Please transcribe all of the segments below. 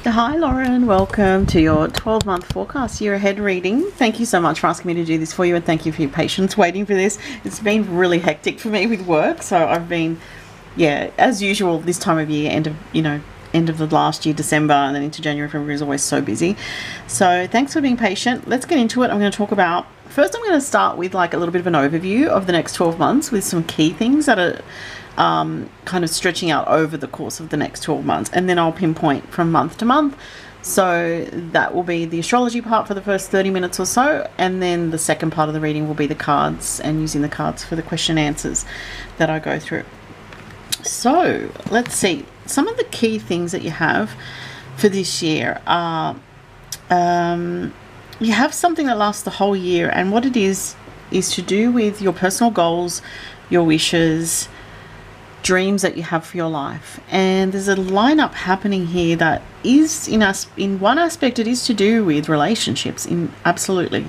Hi Lauren, welcome to your 12-month forecast year ahead reading. Thank you so much for asking me to do this for you, and thank you for your patience waiting for this. It's been really hectic for me with work, so I've been, as usual this time of year, end of the last year, December, and then into January, February is always so busy. So thanks for being patient. Let's get into it. I'm going to talk about, first I'm going to start with like a little bit of an overview of the next 12 months with some key things that are kind of stretching out over the course of the next 12 months, and then I'll pinpoint from month to month. So that will be the astrology part for the first 30 minutes or so, and then the second part of the reading will be the cards and using the cards for the question answers that I go through. So let's see, some of the key things that you have for this year are you have something that lasts the whole year, and what it is to do with your personal goals, your wishes, dreams that you have for your life. And there's a lineup happening here that is in one aspect it is to do with relationships, in absolutely,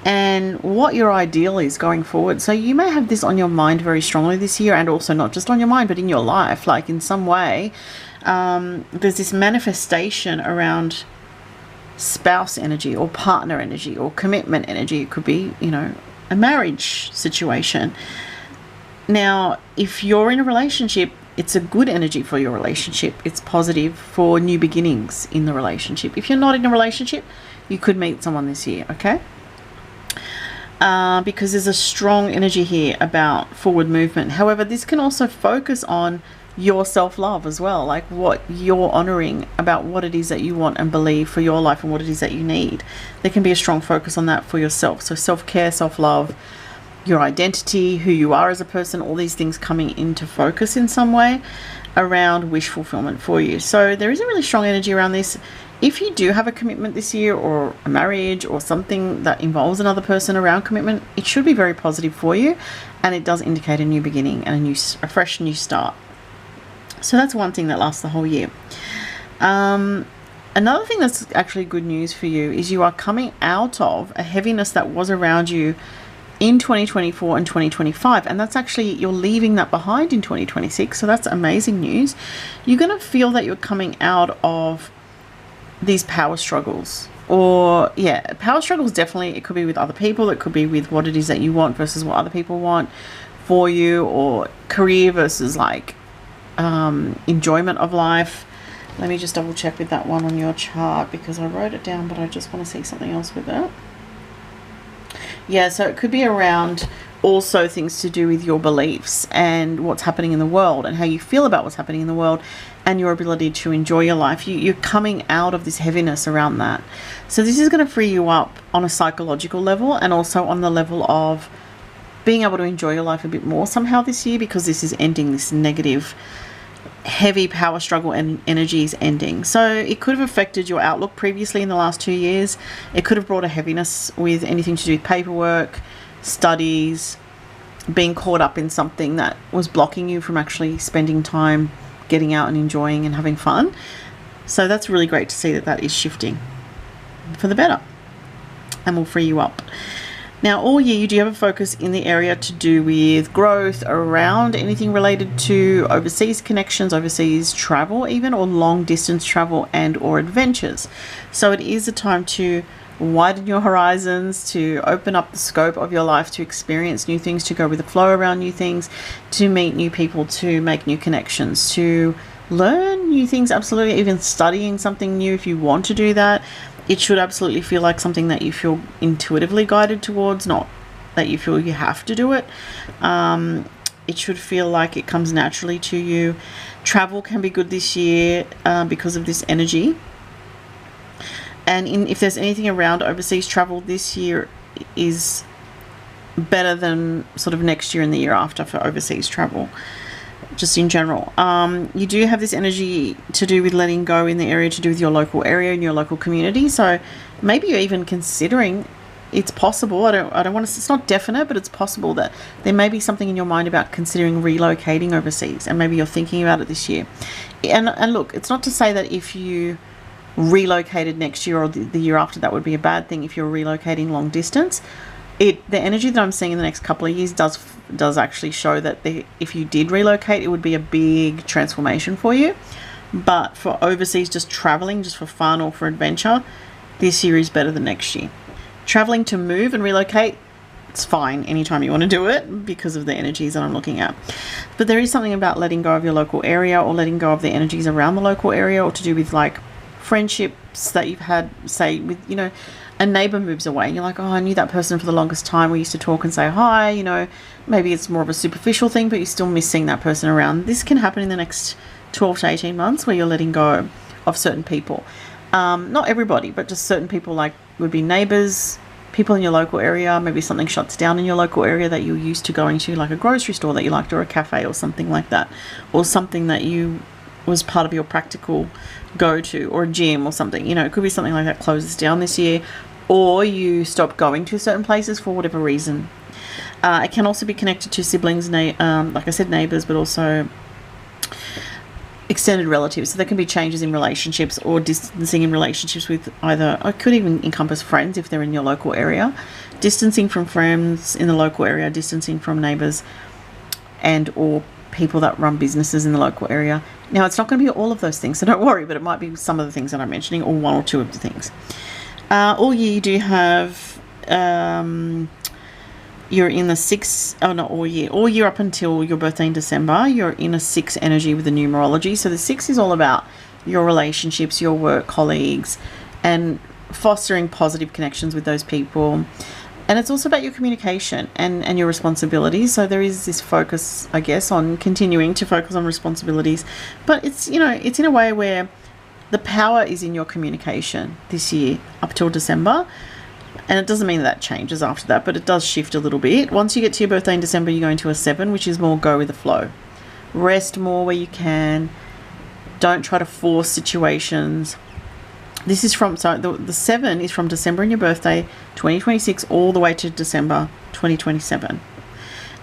and what your ideal is going forward. So you may have this on your mind very strongly this year, and also not just on your mind but in your life, like in some way there's this manifestation around spouse energy or partner energy or commitment energy. It could be, a marriage situation. Now, if you're in a relationship, it's a good energy for your relationship. It's positive for new beginnings in the relationship. If you're not in a relationship, you could meet someone this year, okay? Because there's a strong energy here about forward movement. However, this can also focus on your self-love as well, like what you're honoring about what it is that you want and believe for your life and what it is that you need. There can be a strong focus on that for yourself. So self-care, self-love, your identity, who you are as a person, all these things coming into focus in some way around wish fulfillment for you. So there is a really strong energy around this. If you do have a commitment this year, or a marriage, or something that involves another person around commitment, it should be very positive for you, and it does indicate a new beginning and a fresh new start. So that's one thing that lasts the whole year. Another thing that's actually good news for you is you are coming out of a heaviness that was around you in 2024 and 2025, and that's actually, you're leaving that behind in 2026. So that's amazing news. You're going to feel that you're coming out of these power struggles, or power struggles. Definitely, it could be with other people, it could be with what it is that you want versus what other people want for you, or career versus like enjoyment of life. Let me just double check with that one on your chart, because I wrote it down but I just want to see something else with it. So it could be around also things to do with your beliefs and what's happening in the world and how you feel about what's happening in the world and your ability to enjoy your life. You're coming out of this heaviness around that. So this is going to free you up on a psychological level, and also on the level of being able to enjoy your life a bit more somehow this year, because this is ending this negative, heavy power struggle, and energy is ending. So it could have affected your outlook previously in the last 2 years. It could have brought a heaviness with anything to do with paperwork, studies, being caught up in something that was blocking you from actually spending time getting out and enjoying and having fun. So that's really great to see that that is shifting for the better and will free you up. Now, all year you do have a focus in the area to do with growth around anything related to overseas connections, overseas travel even, or long distance travel and or adventures. So it is a time to widen your horizons, to open up the scope of your life, to experience new things, to go with the flow around new things, to meet new people, to make new connections, to learn new things, absolutely, even studying something new if you want to do that. It should absolutely feel like something that you feel intuitively guided towards, not that you feel you have to do it. It should feel like it comes naturally to you. Travel can be good this year because of this energy. And if there's anything around overseas travel, this year is better than sort of next year and the year after for overseas travel, just in general. You do have this energy to do with letting go in the area, to do with your local area and your local community. So maybe you're even considering, it's possible, I don't want to, it's not definite, but it's possible that there may be something in your mind about considering relocating overseas, and maybe you're thinking about it this year. And look, it's not to say that if you relocated next year or the year after, that would be a bad thing if you're relocating long distance. The energy that I'm seeing in the next couple of years does actually show that if you did relocate, it would be a big transformation for you. But for overseas, just traveling, just for fun or for adventure, this year is better than next year. Traveling to move and relocate, it's fine anytime you want to do it because of the energies that I'm looking at. But there is something about letting go of your local area or letting go of the energies around the local area, or to do with like friendships that you've had, say with, you know, a neighbor moves away and you're like, oh, I knew that person for the longest time. We used to talk and say hi, you know, maybe it's more of a superficial thing, but you're still missing that person around. This can happen in the next 12 to 18 months where you're letting go of certain people. Not everybody, but just certain people, like would be neighbors, people in your local area. Maybe something shuts down in your local area that you're used to going to, like a grocery store that you liked, or a cafe or something like that, or something that you was part of your practical go-to, or a gym or something. You know, it could be something like that closes down this year, or you stop going to certain places for whatever reason. It can also be connected to siblings, like I said, neighbors, but also extended relatives. So there can be changes in relationships or distancing in relationships with either, it could even encompass friends if they're in your local area, distancing from friends in the local area, distancing from neighbors and or people that run businesses in the local area. Now, it's not going to be all of those things, so don't worry, but it might be some of the things that I'm mentioning, or one or two of the things. All year you do have, you're in the 6, oh, not all year up until your birthday in December, you're in a 6 energy with the numerology. So the 6 is all about your relationships, your work colleagues, and fostering positive connections with those people. And it's also about your communication and your responsibilities. So there is this focus, I guess, on continuing to focus on responsibilities. But it's, you know, it's in a way where the power is in your communication this year up till December. And it doesn't mean that changes after that, but it does shift a little bit. Once you get to your birthday in December, you go into a 7, which is more go with the flow. Rest more where you can. Don't try to force situations. This is from, so the 7 is from December in your birthday, 2026, all the way to December 2027.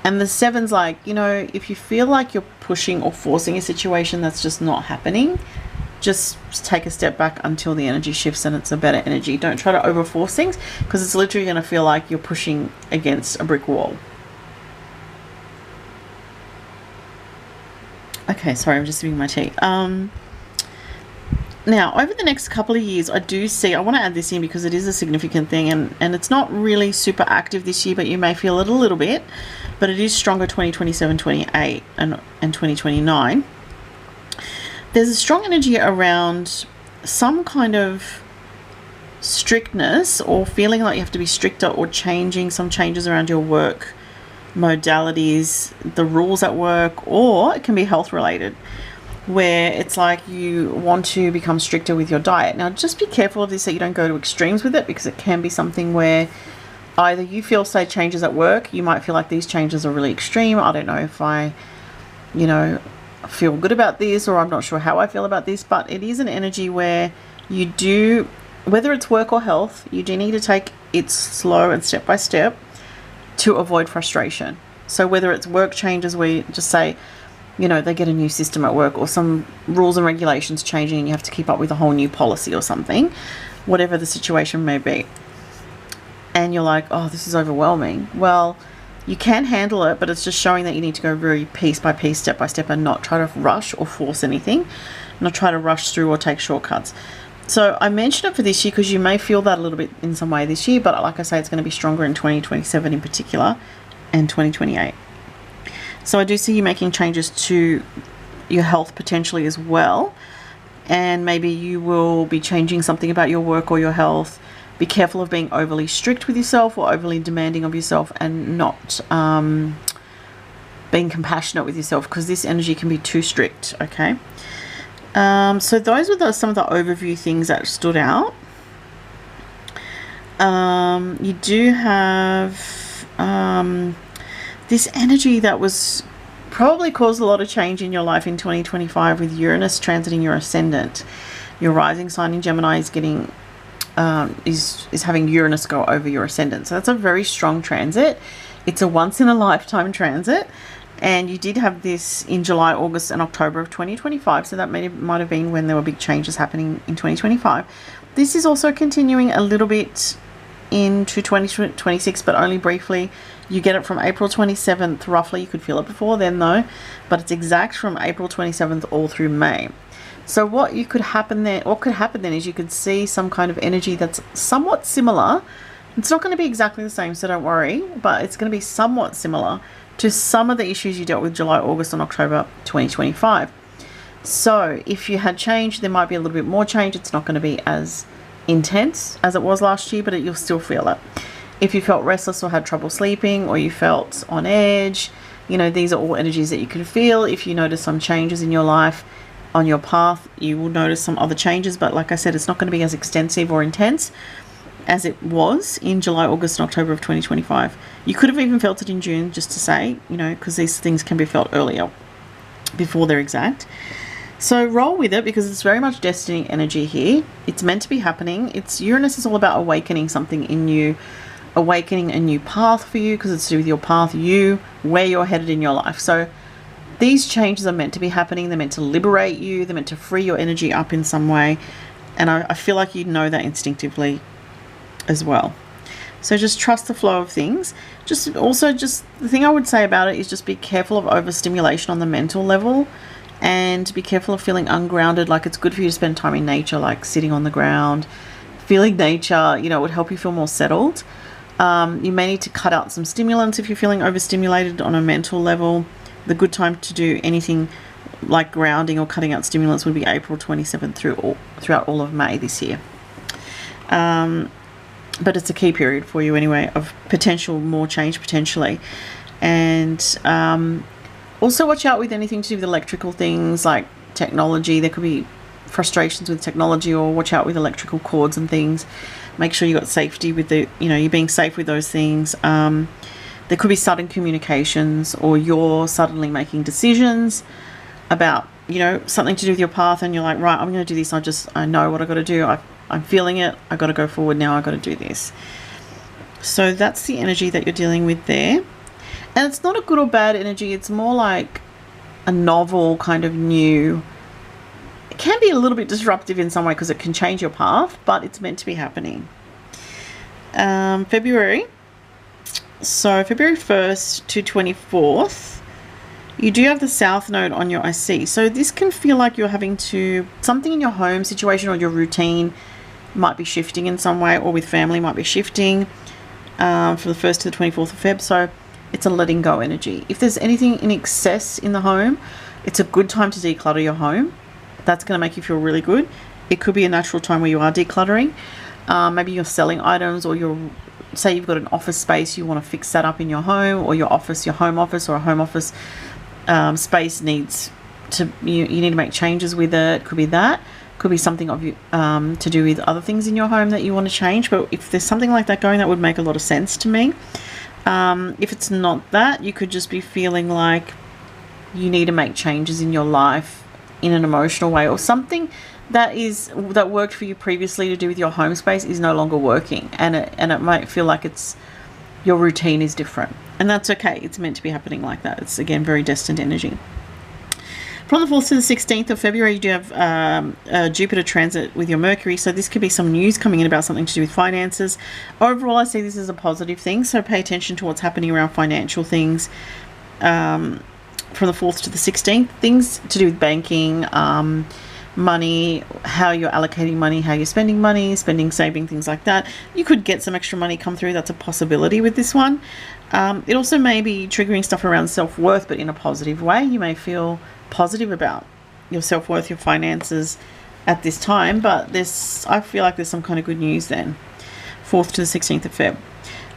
And the 7's like, you know, if you feel like you're pushing or forcing a situation that's just not happening, just take a step back until the energy shifts and it's a better energy. Don't try to overforce things, because it's literally going to feel like you're pushing against a brick wall. Okay, sorry, I'm just sipping my tea. Now, over the next couple of years, I do see, I want to add this in because it is a significant thing, and it's not really super active this year, but you may feel it a little bit, but it is stronger 2027, 28, and 2029. There's a strong energy around some kind of strictness, or feeling like you have to be stricter, or changing some changes around your work modalities, the rules at work, or it can be health related, where it's like you want to become stricter with your diet. Now, just be careful of this, that you don't go to extremes with it, because it can be something where either you feel, say, changes at work, you might feel like these changes are really extreme. I don't know if I, you know, feel good about this, or I'm not sure how I feel about this, but it is an energy where you do, whether it's work or health, you do need to take it slow and step by step to avoid frustration. So whether it's work changes where you just say, you know, they get a new system at work, or some rules and regulations changing and you have to keep up with a whole new policy or something, whatever the situation may be, and you're like, oh, this is overwhelming. Well, you can handle it, but it's just showing that you need to go very piece by piece, step by step, and not try to rush or force anything, not try to rush through or take shortcuts. So I mention it for this year because you may feel that a little bit in some way this year, but like I say, it's going to be stronger in 2027 in particular, and 2028. So I do see you making changes to your health potentially as well, and maybe you will be changing something about your work or your health. Be careful of being overly strict with yourself or overly demanding of yourself, and not being compassionate with yourself, because this energy can be too strict, okay? So those were some of the overview things that stood out. You do have this energy that was probably caused a lot of change in your life in 2025 with Uranus transiting your ascendant. Your rising sign in Gemini is getting is having Uranus go over your ascendant. So that's a very strong transit. It's a once in a lifetime transit. And you did have this in July, August, and October of 2025. So that might have been when there were big changes happening in 2025. This is also continuing a little bit into 2026, but only briefly. You get it from April 27th, roughly. You could feel it before then, though. But it's exact from April 27th all through May. So what could happen then is you could see some kind of energy that's somewhat similar. It's not going to be exactly the same, so don't worry, but it's going to be somewhat similar to some of the issues you dealt with July, August, and October 2025. So if you had change, there might be a little bit more change. It's not going to be as intense as it was last year, but you'll still feel it. If you felt restless or had trouble sleeping, or you felt on edge, these are all energies that you can feel. If you notice some changes in your life on your path, you will notice some other changes, but like I said, it's not going to be as extensive or intense as it was in July, August, and October of 2025. You could have even felt it in June, just to say, because these things can be felt earlier before they're exact. So roll with it, because it's very much destiny energy here. It's meant to be happening. Uranus is all about awakening something in you, awakening a new path for you, because it's to do with your path, where you're headed in your life. So these changes are meant to be happening. They're meant to liberate you. They're meant to free your energy up in some way. And I feel like you know that instinctively as well. So just trust the flow of things. Just the thing I would say about it is just be careful of overstimulation on the mental level, and be careful of feeling ungrounded. Like, it's good for you to spend time in nature, like sitting on the ground, feeling nature, it would help you feel more settled. You may need to cut out some stimulants if you're feeling overstimulated on a mental level. The good time to do anything like grounding or cutting out stimulants would be April 27th throughout all of May this year. But it's a key period for you anyway, of more change potentially. And also watch out with anything to do with electrical things like technology. There could be frustrations with technology, or watch out with electrical cords and things. Make sure you got safety with you're being safe with those things. There could be sudden communications, or you're suddenly making decisions about, something to do with your path, and you're like, right, I'm going to do this. I know what I got to do. I'm feeling it. I got to go forward now. I got to do this. So that's the energy that you're dealing with there. And it's not a good or bad energy. It's more like a novel kind of new. It can be a little bit disruptive in some way, because it can change your path, but it's meant to be happening. February. So February 1st to 24th, you do have the South Node on your IC. So this can feel like you're having to, something in your home situation or your routine might be shifting in some way, or with family might be shifting from the 1st to the 24th of Feb. So it's a letting go energy. If there's anything in excess in the home, it's a good time to declutter your home. That's going to make you feel really good. It could be a natural time where you are decluttering. Maybe you're selling items, or say you've got an office space, you want to fix that up in your home, or your home office, or a home office space needs to, you need to make changes with it. Could be that. Could be something of you to do with other things in your home that you want to change. But if there's something like that going, that would make a lot of sense to me. If it's not that, you could just be feeling like you need to make changes in your life in an emotional way, or something that worked for you previously to do with your home space is no longer working, and it might feel like your routine is different, and that's okay. It's meant to be happening like that. It's, again, very destined energy. From the 4th to the 16th of February, you do have Jupiter transit with your Mercury, so this could be some news coming in about something to do with finances. Overall, I see this as a positive thing, so pay attention to what's happening around financial things. From the 4th to the 16th, things to do with banking, money, how you're allocating money, how you're spending money, saving, things like that. You could get some extra money come through. That's a possibility with this one. It also may be triggering stuff around self-worth, but in a positive way. You may feel positive about your self-worth, your finances at this time, but I feel like there's some kind of good news then. 4th to the 16th of Feb.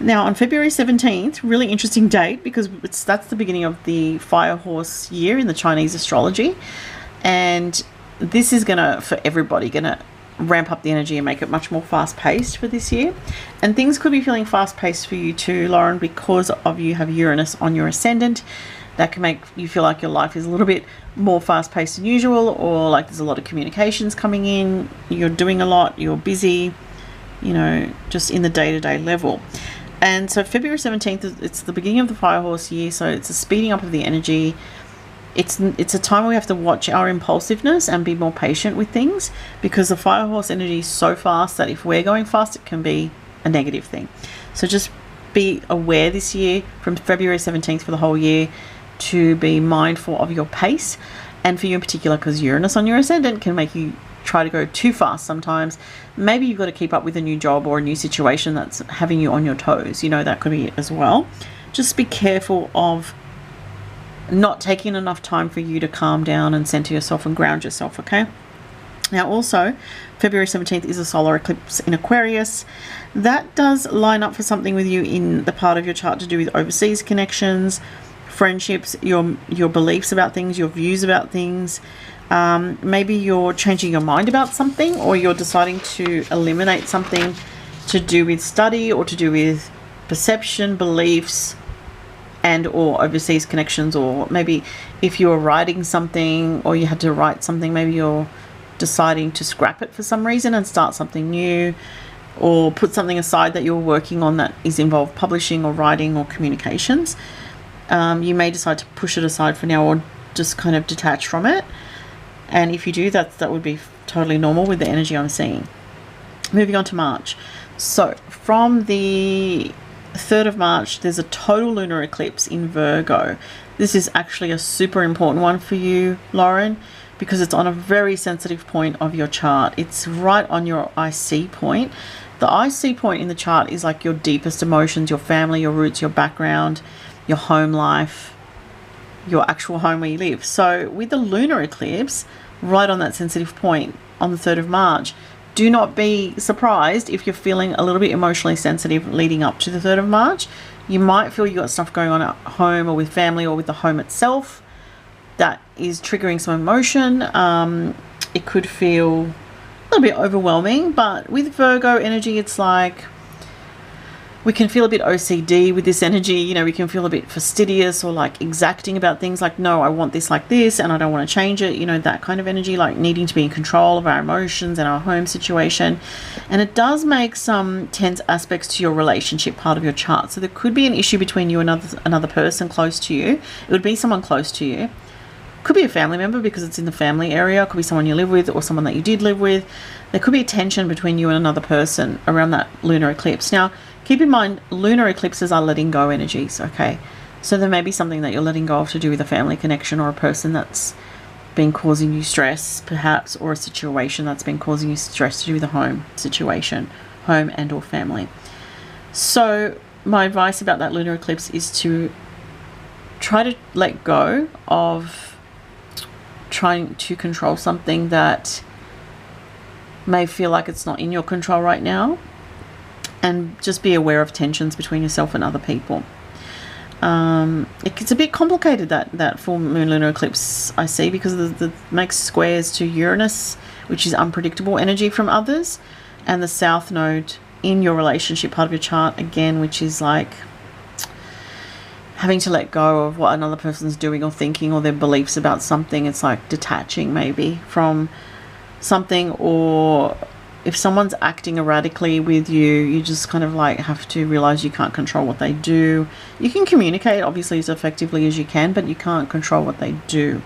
Now on February 17th, really interesting date, because that's the beginning of the Fire Horse year in the Chinese astrology, and this is for everybody, gonna ramp up the energy and make it much more fast-paced for this year. And things could be feeling fast-paced for you too, Lauren, because you have Uranus on your ascendant. That can make you feel like your life is a little bit more fast-paced than usual, or like there's a lot of communications coming in, you're doing a lot, you're busy, just in the day-to-day level. And so February 17th, it's the beginning of the Fire Horse year, so it's a speeding up of the energy. It's a time where we have to watch our impulsiveness and be more patient with things, because the Fire Horse energy is so fast that if we're going fast, it can be a negative thing. So just be aware this year, from February 17th for the whole year, to be mindful of your pace And for you in particular, because Uranus on your ascendant can make you try to go too fast sometimes. Maybe you've got to keep up with a new job or a new situation that's having you on your toes. You know, that could be it as well. Just be careful of not taking enough time for you to calm down and center yourself and ground yourself, okay? Now also, February 17th is a solar eclipse in Aquarius. That does line up for something with you in the part of your chart to do with overseas connections, friendships, your beliefs about things, your views about things. Maybe you're changing your mind about something, or you're deciding to eliminate something to do with study or to do with perception, beliefs, and or overseas connections. Or maybe if you were writing something or you had to write something, maybe you're deciding to scrap it for some reason and start something new, or put something aside that you're working on that is involved publishing or writing or communications. You may decide to push it aside for now or just kind of detach from it. And if you do, that would be totally normal with the energy I'm seeing. Moving on to March. So from the 3rd of March, there's a total lunar eclipse in Virgo. This is actually a super important one for you, Lauren, because it's on a very sensitive point of your chart. It's right on your IC point. The IC point in the chart is like your deepest emotions, your family, your roots, your background, your home life, your actual home where you live. So with the lunar eclipse right on that sensitive point on the 3rd of March, do not be surprised if you're feeling a little bit emotionally sensitive leading up to the 3rd of March. You might feel you got stuff going on at home or with family or with the home itself that is triggering some emotion. It could feel a little bit overwhelming, but with Virgo energy, it's like we can feel a bit OCD with this energy. You know, we can feel a bit fastidious or like exacting about things, like, no, I want this like this and I don't want to change it. You know, that kind of energy, like needing to be in control of our emotions and our home situation. And it does make some tense aspects to your relationship part of your chart. So there could be an issue between you and another person close to you. It would be someone close to you. Could be a family member because it's in the family area. Could be someone you live with or someone that you did live with. There could be a tension between you and another person around that lunar eclipse. Now, keep in mind, lunar eclipses are letting go energies, okay? So there may be something that you're letting go of to do with a family connection or a person that's been causing you stress, perhaps, or a situation that's been causing you stress to do with a home situation, home and or family. So my advice about that lunar eclipse is to try to let go of trying to control something that may feel like it's not in your control right now, and just be aware of tensions between yourself and other people. It's a bit complicated, that full moon lunar eclipse, I see, because it makes squares to Uranus, which is unpredictable energy from others, and the South Node in your relationship part of your chart again, which is like having to let go of what another person's doing or thinking or their beliefs about something. It's like detaching maybe from something, or if someone's acting erratically with you, you just kind of like have to realize you can't control what they do. You can communicate obviously as effectively as you can, but you can't control what they do.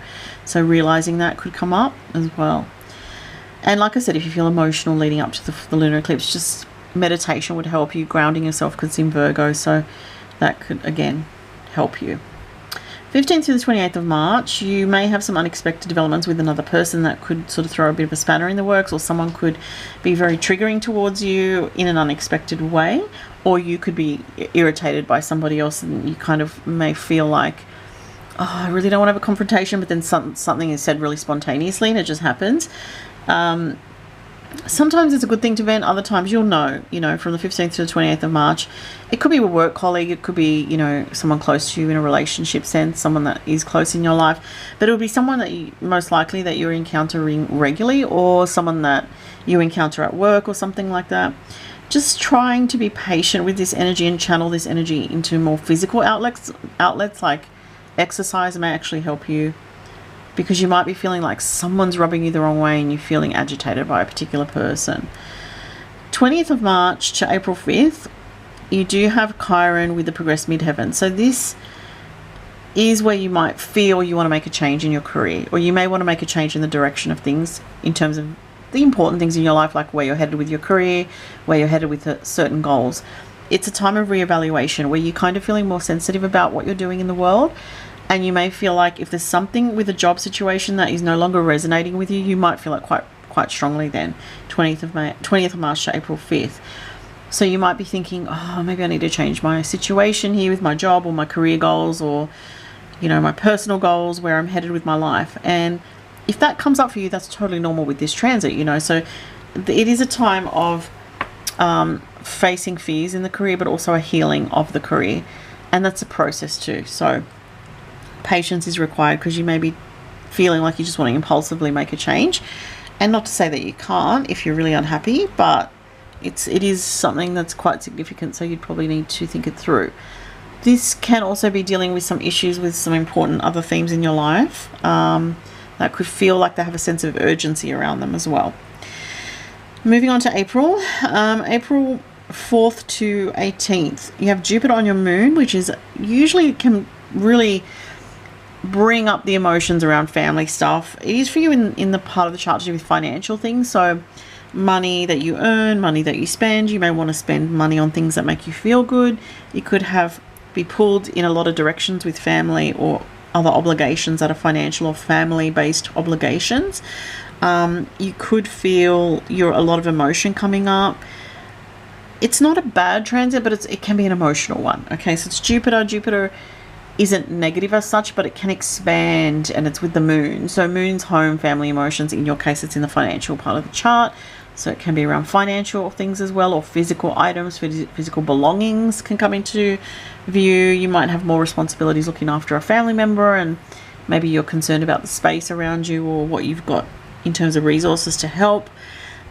So realizing that could come up as well. And like I said, if you feel emotional leading up to the lunar eclipse, just meditation would help you, grounding yourself, because it's in Virgo, so that could again help you. 15th to the 28th of March, you may have some unexpected developments with another person that could sort of throw a bit of a spanner in the works, or someone could be very triggering towards you in an unexpected way, or you could be irritated by somebody else and you kind of may feel like, oh, I really don't want to have a confrontation, but then something is said really spontaneously and it just happens. Sometimes it's a good thing to vent. Other times you'll know, from the 15th to the 28th of March, it could be a work colleague, it could be, someone close to you in a relationship sense, someone that is close in your life, but it'll be someone that most likely that you're encountering regularly, or someone that you encounter at work or something like that. Just trying to be patient with this energy and channel this energy into more physical outlets like exercise may actually help you, because you might be feeling like someone's rubbing you the wrong way and you're feeling agitated by a particular person. 20th of March to April 5th, you do have Chiron with the progressed midheaven. So this is where you might feel you want to make a change in your career, or you may want to make a change in the direction of things in terms of the important things in your life, like where you're headed with your career, where you're headed with certain goals. It's a time of reevaluation where you're kind of feeling more sensitive about what you're doing in the world. And you may feel like if there's something with a job situation that is no longer resonating with you, you might feel it quite strongly then, 20th of March to April 5th. So you might be thinking, oh, maybe I need to change my situation here with my job or my career goals, or, you know, my personal goals, where I'm headed with my life. And if that comes up for you, that's totally normal with this transit, you know. So it is a time of facing fears in the career, but also a healing of the career. And that's a process too. So patience is required, because you may be feeling like you just want to impulsively make a change. And not to say that you can't if you're really unhappy, but it is something that's quite significant, so you'd probably need to think it through. This can also be dealing with some issues with some important other themes in your life that could feel like they have a sense of urgency around them as well. Moving on to April. April 4th to 18th, you have Jupiter on your moon, which is usually can really bring up the emotions around family stuff. It is for you in the part of the chart to do with financial things. So money that you earn, money that you spend. You may want to spend money on things that make you feel good. You could be pulled in a lot of directions with family or other obligations that are financial or family-based obligations. You could feel a lot of emotion coming up. It's not a bad transit, but it can be an emotional one. Okay, so it's Jupiter. Jupiter isn't negative as such, but it can expand, and it's with the moon. So moon's home, family, emotions. In your case, it's in the financial part of the chart. So it can be around financial things as well, or physical items, physical belongings can come into view. You might have more responsibilities looking after a family member, and maybe you're concerned about the space around you or what you've got in terms of resources to help.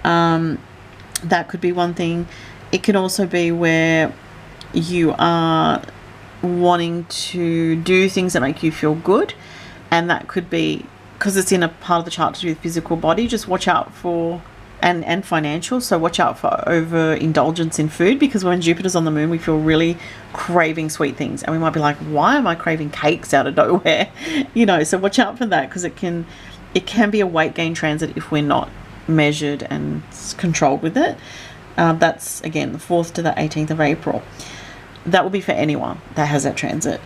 That could be one thing. It can also be where you are wanting to do things that make you feel good, and that could be because it's in a part of the chart to do with physical body. Just watch out for and financial, so watch out for overindulgence in food, because when Jupiter's on the moon, we feel really craving sweet things, and we might be like, why am I craving cakes out of nowhere? You know, so watch out for that, because it can be a weight gain transit if we're not measured and controlled with it. That's again the 4th to the 18th of April. That will be for anyone that has that transit.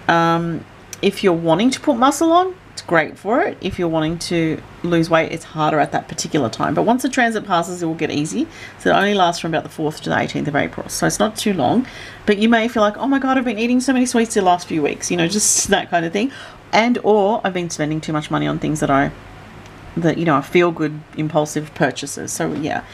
If you're wanting to put muscle on, it's great for it. If you're wanting to lose weight, it's harder at that particular time. But once the transit passes, it will get easy. So it only lasts from about the 4th to the 18th of April. So it's not too long. But you may feel like, oh my God, I've been eating so many sweets the last few weeks. You know, just that kind of thing. Or I've been spending too much money on things that are feel good, impulsive purchases. So yeah,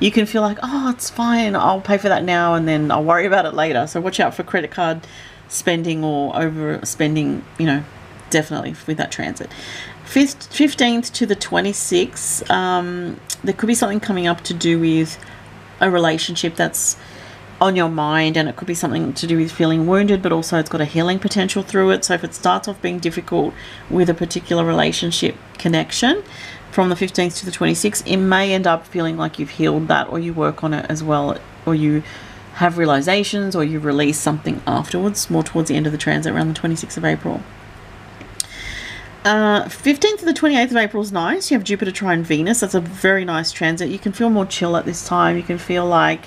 you can feel like, oh, it's fine, I'll pay for that now and then I'll worry about it later. So watch out for credit card spending or overspending, you know, definitely with that transit. 15th to the 26th, there could be something coming up to do with a relationship that's on your mind, and it could be something to do with feeling wounded, but also it's got a healing potential through it. So if it starts off being difficult with a particular relationship connection, from the 15th to the 26th, it may end up feeling like you've healed that, or you work on it as well, or you have realizations, or you release something afterwards, more towards the end of the transit around the 26th of April. 15th to the 28th of April is nice. You have Jupiter trine Venus. That's a very nice transit. You can feel more chill at this time. You can feel like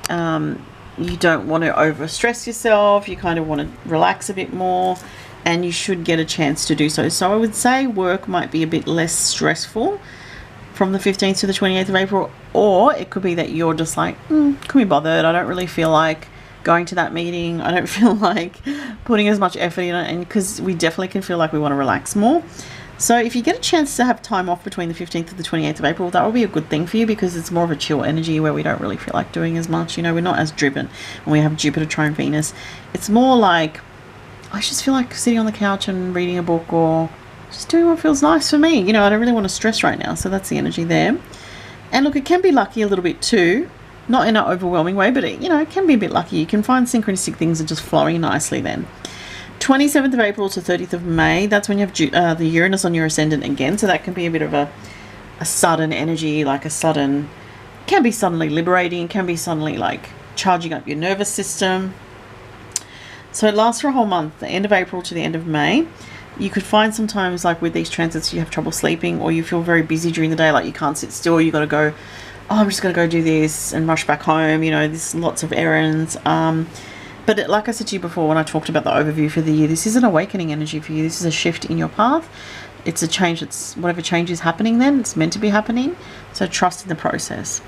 you don't want to over stress yourself. You kind of want to relax a bit more, and you should get a chance to do so. So I would say work might be a bit less stressful from the 15th to the 28th of April, or it could be that you're just like, can we bothered? I don't really feel like going to that meeting. I don't feel like putting as much effort in it, and because we definitely can feel like we want to relax more. So if you get a chance to have time off between the 15th and the 28th of April, that will be a good thing for you, because it's more of a chill energy where we don't really feel like doing as much. You know, we're not as driven when we have Jupiter trine Venus. It's more like, I just feel like sitting on the couch and reading a book, or just doing what feels nice for me. You know, I don't really want to stress right now. So that's the energy there. And look, it can be lucky a little bit too. Not in an overwhelming way, but it can be a bit lucky. You can find synchronistic things are just flowing nicely then. 27th of April to 30th of May, that's when you have the Uranus on your ascendant again. So that can be a bit of a sudden energy, like can be suddenly liberating, can be suddenly like charging up your nervous system. So it lasts for a whole month, the end of April to the end of May. You could find sometimes, like with these transits, you have trouble sleeping, or you feel very busy during the day, like you can't sit still, you got to go, oh, I'm just going to go do this and rush back home. You know, there's lots of errands. But like I said to you before when I talked about the overview for the year, this is an awakening energy for you. This is a shift in your path. It's a change. It's whatever change is happening then, it's meant to be happening. So trust in the process.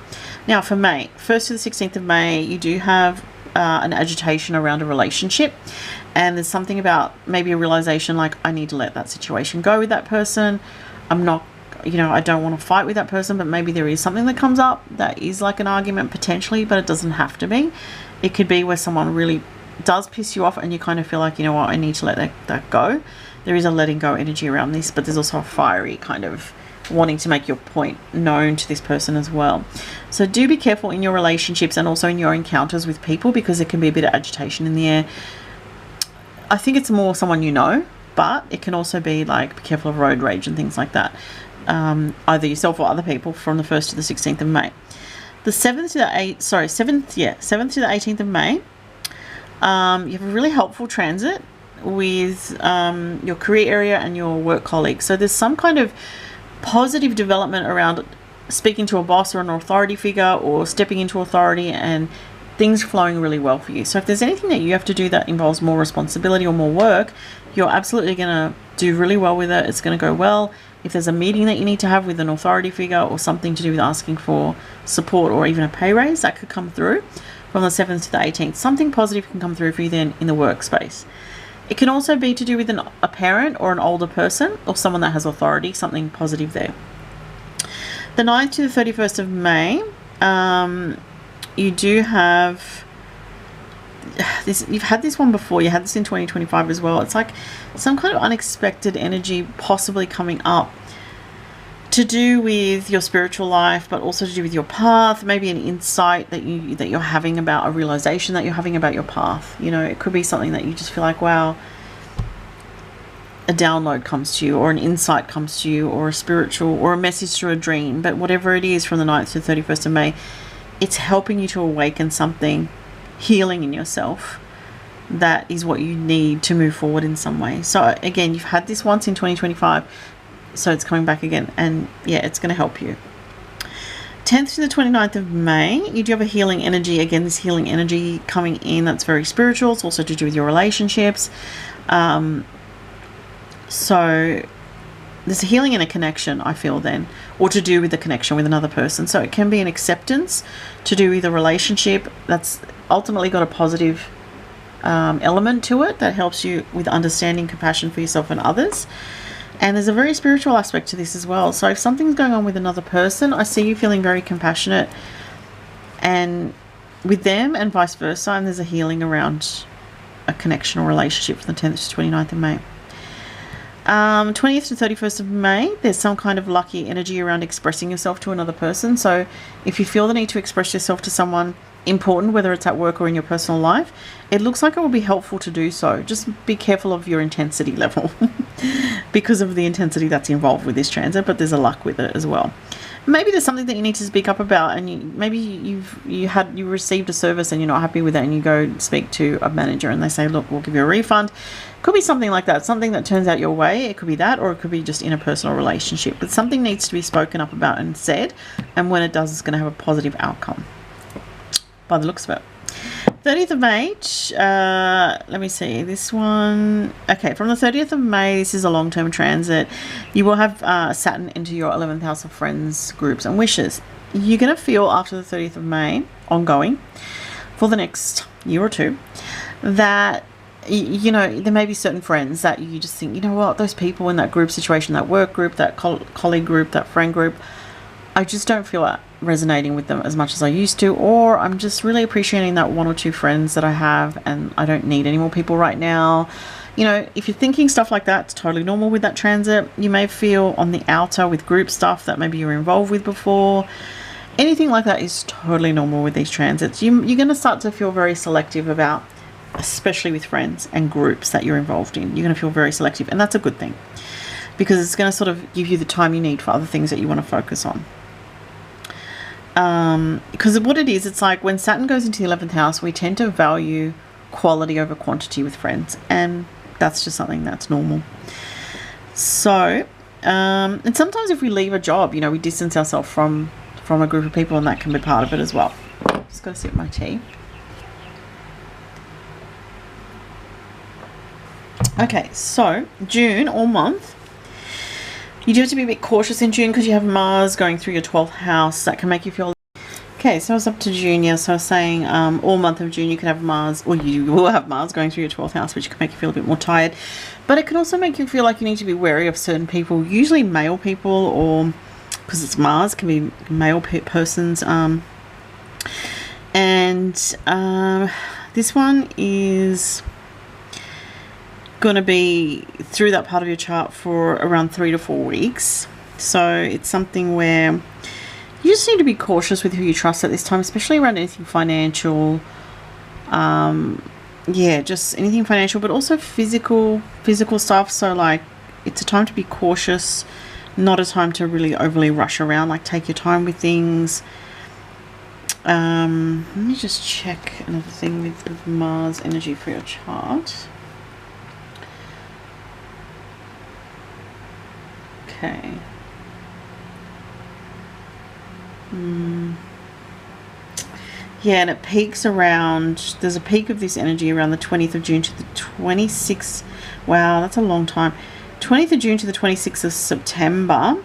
Now for May, 1st to the 16th of May, you do have an agitation around a relationship. And there's something about maybe a realization like, I need to let that situation go with that person. I'm not, I don't want to fight with that person, but maybe there is something that comes up that is like an argument potentially, but it doesn't have to be. It could be where someone really does piss you off and you kind of feel like, you know what, I need to let that go. There is a letting go energy around this, but there's also a fiery kind of wanting to make your point known to this person as well. So do be careful in your relationships and also in your encounters with people, because there can be a bit of agitation in the air. I think it's more someone you know, but it can also be like, be careful of road rage and things like that. Either yourself or other people from the 1st to the 16th of May. The 7th to the 7th to the 18th of May, you have a really helpful transit with your career area and your work colleagues. So there's some kind of positive development around speaking to a boss or an authority figure, or stepping into authority, and things flowing really well for you. So if there's anything that you have to do that involves more responsibility or more work, you're absolutely going to do really well with it. It's going to go well. If there's a meeting that you need to have with an authority figure, or something to do with asking for support or even a pay raise, that could come through from the 7th to the 18th. Something positive can come through for you then in the workspace. It can also be to do with a parent or an older person or someone that has authority, something positive there. The 9th to the 31st of May, you do have this. You've had this one before. You had this in 2025 as well. It's like some kind of unexpected energy possibly coming up to do with your spiritual life, but also to do with your path. Maybe an insight that you're having about, a realization that you're having about your path. It could be something that you just feel like, wow, a download comes to you, or an insight comes to you, or a spiritual, or a message through a dream. But whatever it is, from the 9th to the 31st of May, it's helping you to awaken something, healing in yourself. That is what you need to move forward in some way. So again, you've had this once in 2025, so it's coming back again, and yeah, it's going to help you. 10th to the 29th of May, you do have a healing energy. Again, this healing energy coming in, that's very spiritual. It's also to do with your relationships. So there's a healing and a connection, I feel then, or to do with the connection with another person. So it can be an acceptance to do with a relationship that's ultimately got a positive element to it that helps you with understanding, compassion for yourself and others. And there's a very spiritual aspect to this as well. So if something's going on with another person, I see you feeling very compassionate and with them, and vice versa. And there's a healing around a connection or relationship from the 10th to 29th of May. 20th to 31st of May, there's some kind of lucky energy around expressing yourself to another person. So if you feel the need to express yourself to someone important, whether it's at work or in your personal life, it looks like it will be helpful to do so. Just be careful of your intensity level because of the intensity that's involved with this transit, but there's a luck with it as well. Maybe there's something that you need to speak up about, and maybe you received a service and you're not happy with it, and you go speak to a manager and they say, look, we'll give you a refund. Could be something like that, something that turns out your way. It could be that, or it could be just in a personal relationship, but something needs to be spoken up about and said, and when it does, it's going to have a positive outcome by the looks of it. 30th of May, let me see this one. Okay, from the 30th of May, this is a long-term transit. You will have Saturn into your 11th house of friends, groups and wishes. You're going to feel after the 30th of May, ongoing, for the next year or two, that there may be certain friends that you just think, you know what, those people in that group situation, that work group, that colleague group, that friend group, I just don't feel resonating with them as much as I used to, or I'm just really appreciating that one or two friends that I have, and I don't need any more people right now. If you're thinking stuff like that, it's totally normal with that transit. You may feel on the outer with group stuff that maybe you were involved with before. Anything like that is totally normal with these transits. You're going to start to feel very selective about, especially with friends and groups that you're involved in. You're going to feel very selective, and that's a good thing, because it's going to sort of give you the time you need for other things that you want to focus on. Because what it is, it's like when Saturn goes into the 11th house, we tend to value quality over quantity with friends, and that's just something that's normal. So, and sometimes if we leave a job, we distance ourselves from a group of people, and that can be part of it as well. Just got to sip my tea. Okay, so June all month. You do have to be a bit cautious in June because you have Mars going through your 12th house. That can make you feel... Okay, so it's up to June, yeah. So I was saying all month of June you could have Mars, or you will have Mars going through your 12th house, which can make you feel a bit more tired. But it can also make you feel like you need to be wary of certain people, usually male people, or because it's Mars, can be male persons. This one is going to be through that part of your chart for around 3 to 4 weeks. So it's something where you just need to be cautious with who you trust at this time, especially around anything financial. Yeah, just anything financial, but also physical stuff. So like, it's a time to be cautious, not a time to really overly rush around. Like, take your time with things. Let me just check another thing with Mars energy for your chart. Okay. Yeah, and it peaks around, there's a peak of this energy around the 20th of June to the 26th. Wow, that's a long time. 20th of June to the 26th of September.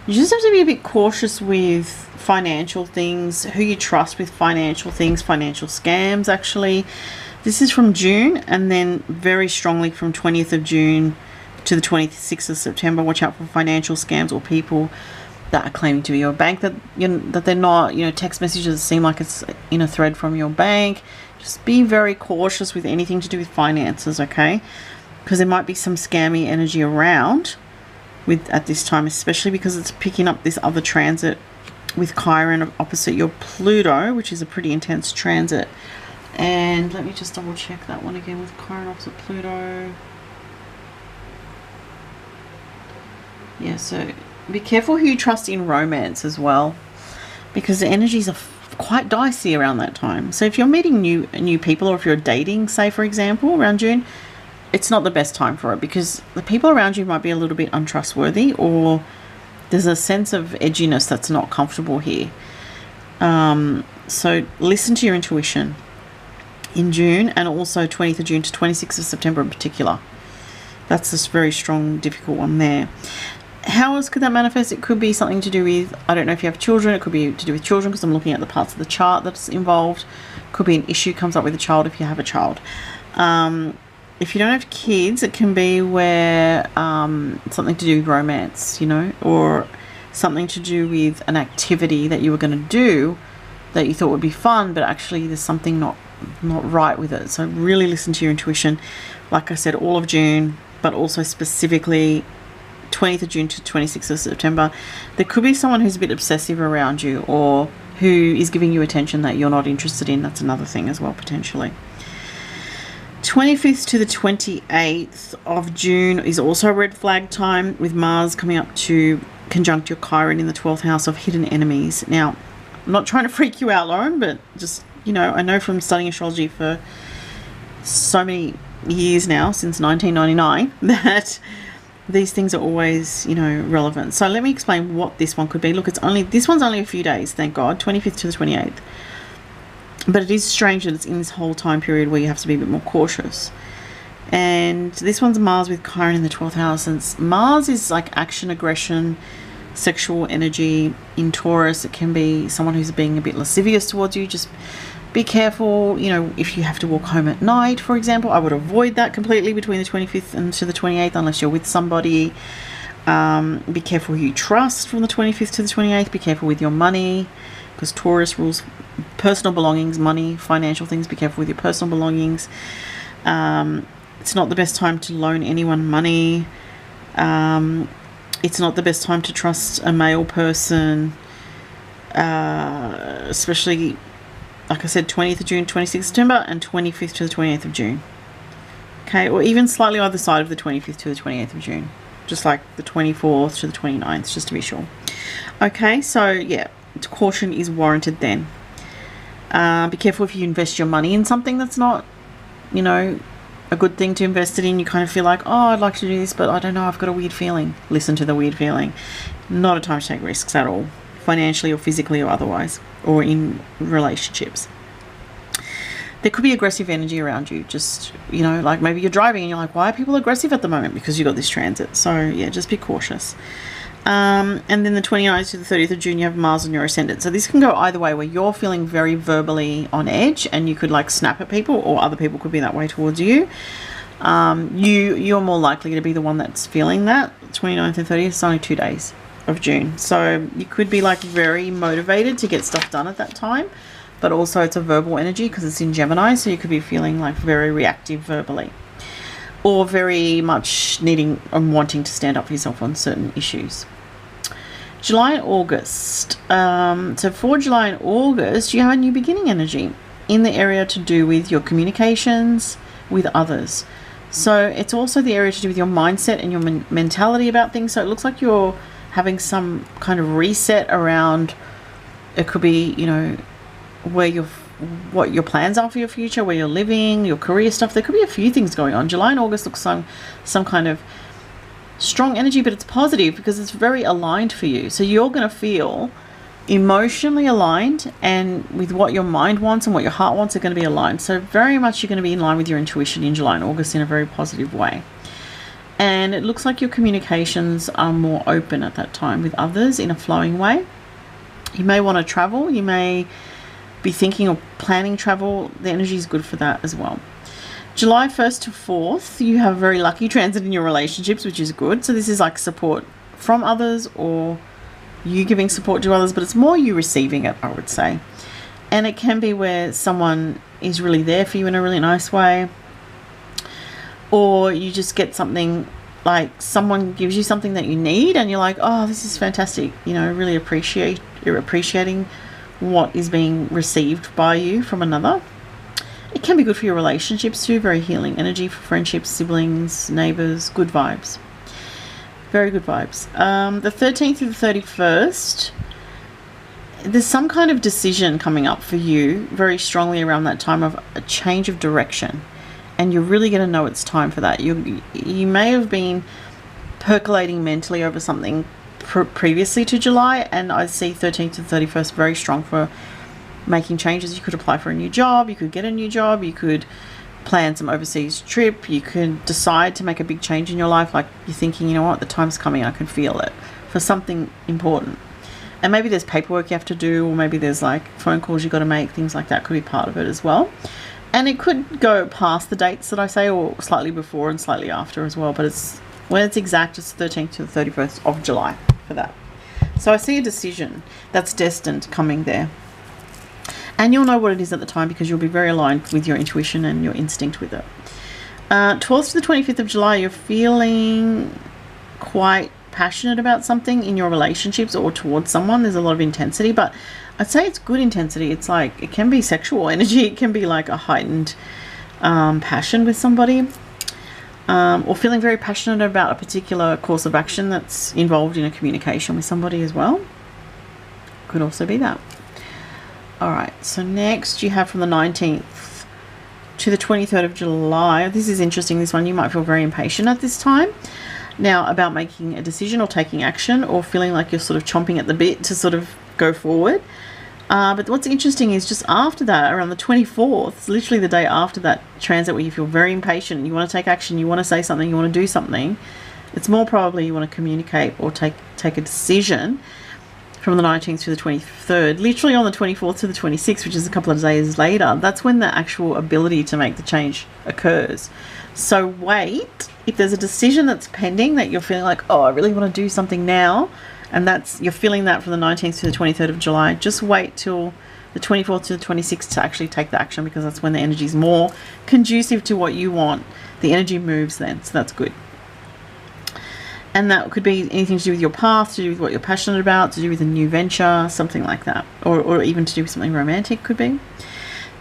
You just have to be a bit cautious with financial things, who you trust with financial things, financial scams actually. This is from June, and then very strongly from 20th of June to the 26th of September. Watch out for financial scams or people that are claiming to be your bank that that they're not. Text messages seem like it's in a thread from your bank. Just be very cautious with anything to do with finances, okay? Because there might be some scammy energy around at this time, especially because it's picking up this other transit with Chiron opposite your Pluto, which is a pretty intense transit. And let me just double check that one again with Chiron opposite Pluto. Yeah, so be careful who you trust in romance as well, because the energies are quite dicey around that time. So if you're meeting new people, or if you're dating, say for example, around June, it's not the best time for it, because the people around you might be a little bit untrustworthy, or there's a sense of edginess that's not comfortable here. So listen to your intuition in June, and also 20th of June to 26th of September in particular. That's this very strong, difficult one there. How else could that manifest? It could be something to do with, I don't know if you have children, it could be to do with children, because I'm looking at the parts of the chart that's involved. Could be an issue comes up with a child if you have a child. If you don't have kids, it can be where something to do with romance, or something to do with an activity that you were going to do that you thought would be fun, but actually there's something not right with it. So really listen to your intuition. Like I said, all of June, but also specifically 20th of June to 26th of September. There could be someone who's a bit obsessive around you, or who is giving you attention that you're not interested in. That's another thing as well, potentially. 25th to the 28th of June is also a red flag time, with Mars coming up to conjunct your Chiron in the 12th house of hidden enemies. Now, I'm not trying to freak you out, Lauren, but just, I know from studying astrology for so many years now, since 1999, that these things are always, relevant. So let me explain what this one could be. Look, this one's only a few days, thank God, 25th to the 28th. But it is strange that it's in this whole time period where you have to be a bit more cautious. And this one's Mars with Chiron in the 12th house. And Mars is like action, aggression, sexual energy. In Taurus, it can be someone who's being a bit lascivious towards you. Just be careful, if you have to walk home at night, for example. I would avoid that completely between the 25th and to the 28th unless you're with somebody. Be careful who you trust from the 25th to the 28th. Be careful with your money, because Taurus rules personal belongings, money, financial things. Be careful with your personal belongings. It's not the best time to loan anyone money. It's not the best time to trust a male person, especially, like I said, 20th of June, 26th of September, and 25th to the 28th of June. Okay, or even slightly either side of the 25th to the 28th of June. Just like the 24th to the 29th, just to be sure. Okay, so yeah, caution is warranted then. Be careful if you invest your money in something that's not, a good thing to invest it in. You kind of feel like, oh, I'd like to do this, but I don't know, I've got a weird feeling. Listen to the weird feeling. Not a time to take risks at all, financially or physically or otherwise, or in relationships. There could be aggressive energy around you. Just, you know, like maybe you're driving and you're like, why are people aggressive at the moment? Because you got this transit. So yeah, just be cautious. And then the 29th to the 30th of June, you have Mars on your ascendant. So this can go either way, where you're feeling very verbally on edge and you could like snap at people, or other people could be that way towards you. You're more likely to be the one that's feeling that. 29th and 30th is only 2 days of June. So you could be like very motivated to get stuff done at that time. But also it's a verbal energy because it's in Gemini, so you could be feeling like very reactive verbally, or very much needing and wanting to stand up for yourself on certain issues. July and August. So for July and August, you have a new beginning energy in the area to do with your communications with others. So it's also the area to do with your mindset and your mentality about things. So it looks like you're having some kind of reset around, it could be, you know, what your plans are for your future, where you're living, your career stuff. There could be a few things going on. July and August looks some kind of strong energy, but it's positive because it's very aligned for you. So you're going to feel emotionally aligned, and with what your mind wants and what your heart wants are going to be aligned. So very much you're going to be in line with your intuition in July and August in a very positive way. And it looks like your communications are more open at that time with others in a flowing way. You may want to travel. You may be thinking or planning travel. The energy is good for that as well. July 1st to 4th, you have a very lucky transit in your relationships, which is good. So this is like support from others, or you giving support to others, but it's more you receiving it, I would say. And it can be where someone is really there for you in a really nice way, or you just get something, like someone gives you something that you need and you're like, oh, this is fantastic, you know, really you're appreciating what is being received by you from another. It can be good for your relationships too, very healing energy for friendships, siblings, neighbors, good vibes. Very good vibes. The 13th to the 31st, there's some kind of decision coming up for you very strongly around that time, of a change of direction. And you're really going to know it's time for that. You may have been percolating mentally over something previously to July, and I see 13th to 31st very strong for making changes. You could apply for a new job, you could get a new job, you could plan some overseas trip, you could decide to make a big change in your life, like you're thinking, you know what, the time's coming, I can feel it, for something important. And maybe there's paperwork you have to do, or maybe there's like phone calls you got to make, things like that could be part of it as well. And it could go past the dates that I say, or slightly before and slightly after as well, but it's when it's exact, it's 13th to the 31st of July for that. So I see a decision that's destined coming there. And you'll know what it is at the time because you'll be very aligned with your intuition and your instinct with it. 12th to the 25th of July, you're feeling quite passionate about something in your relationships or towards someone. There's a lot of intensity, but I'd say it's good intensity. It's like, it can be sexual energy. It can be like a heightened passion with somebody, or feeling very passionate about a particular course of action that's involved in a communication with somebody as well. Could also be that. All right, so next you have from the 19th to the 23rd of July. This is interesting, this one. You might feel very impatient at this time. Now, about making a decision or taking action, or feeling like you're sort of chomping at the bit to sort of go forward. But what's interesting is just after that, around the 24th, it's literally the day after that transit where you feel very impatient, you want to take action, you want to say something, you want to do something. It's more probably you want to communicate or take a decision from the 19th to the 23rd. Literally on the 24th to the 26th, which is a couple of days later, that's when the actual ability to make the change occurs. So wait, if there's a decision that's pending that you're feeling like, oh, I really want to do something now, and you're feeling that from the 19th to the 23rd of July, just wait till the 24th to the 26th to actually take the action, because that's when the energy is more conducive to what you want. The energy moves then, so that's good. And that could be anything to do with your path, to do with what you're passionate about, to do with a new venture, something like that. Or even to do with something romantic, could be.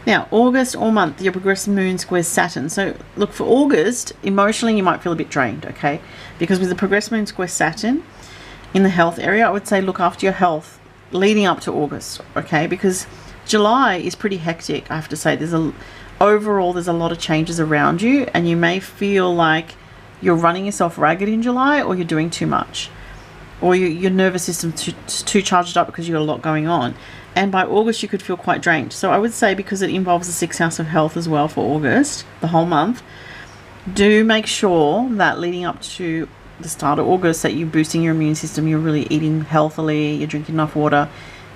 Now, August all month, your progressive moon squares Saturn. So look, for August, emotionally you might feel a bit drained, okay? Because with the progressive moon square Saturn in the health area, I would say look after your health leading up to August, okay? Because July is pretty hectic, I have to say. Overall, there's a lot of changes around you, and you may feel like you're running yourself ragged in July, or you're doing too much, or your nervous system's too charged up because you've got a lot going on. And by August, you could feel quite drained. So I would say, because it involves the 6th house of health as well for August, the whole month, do make sure that leading up to the start of August that you're boosting your immune system, you're really eating healthily, you're drinking enough water,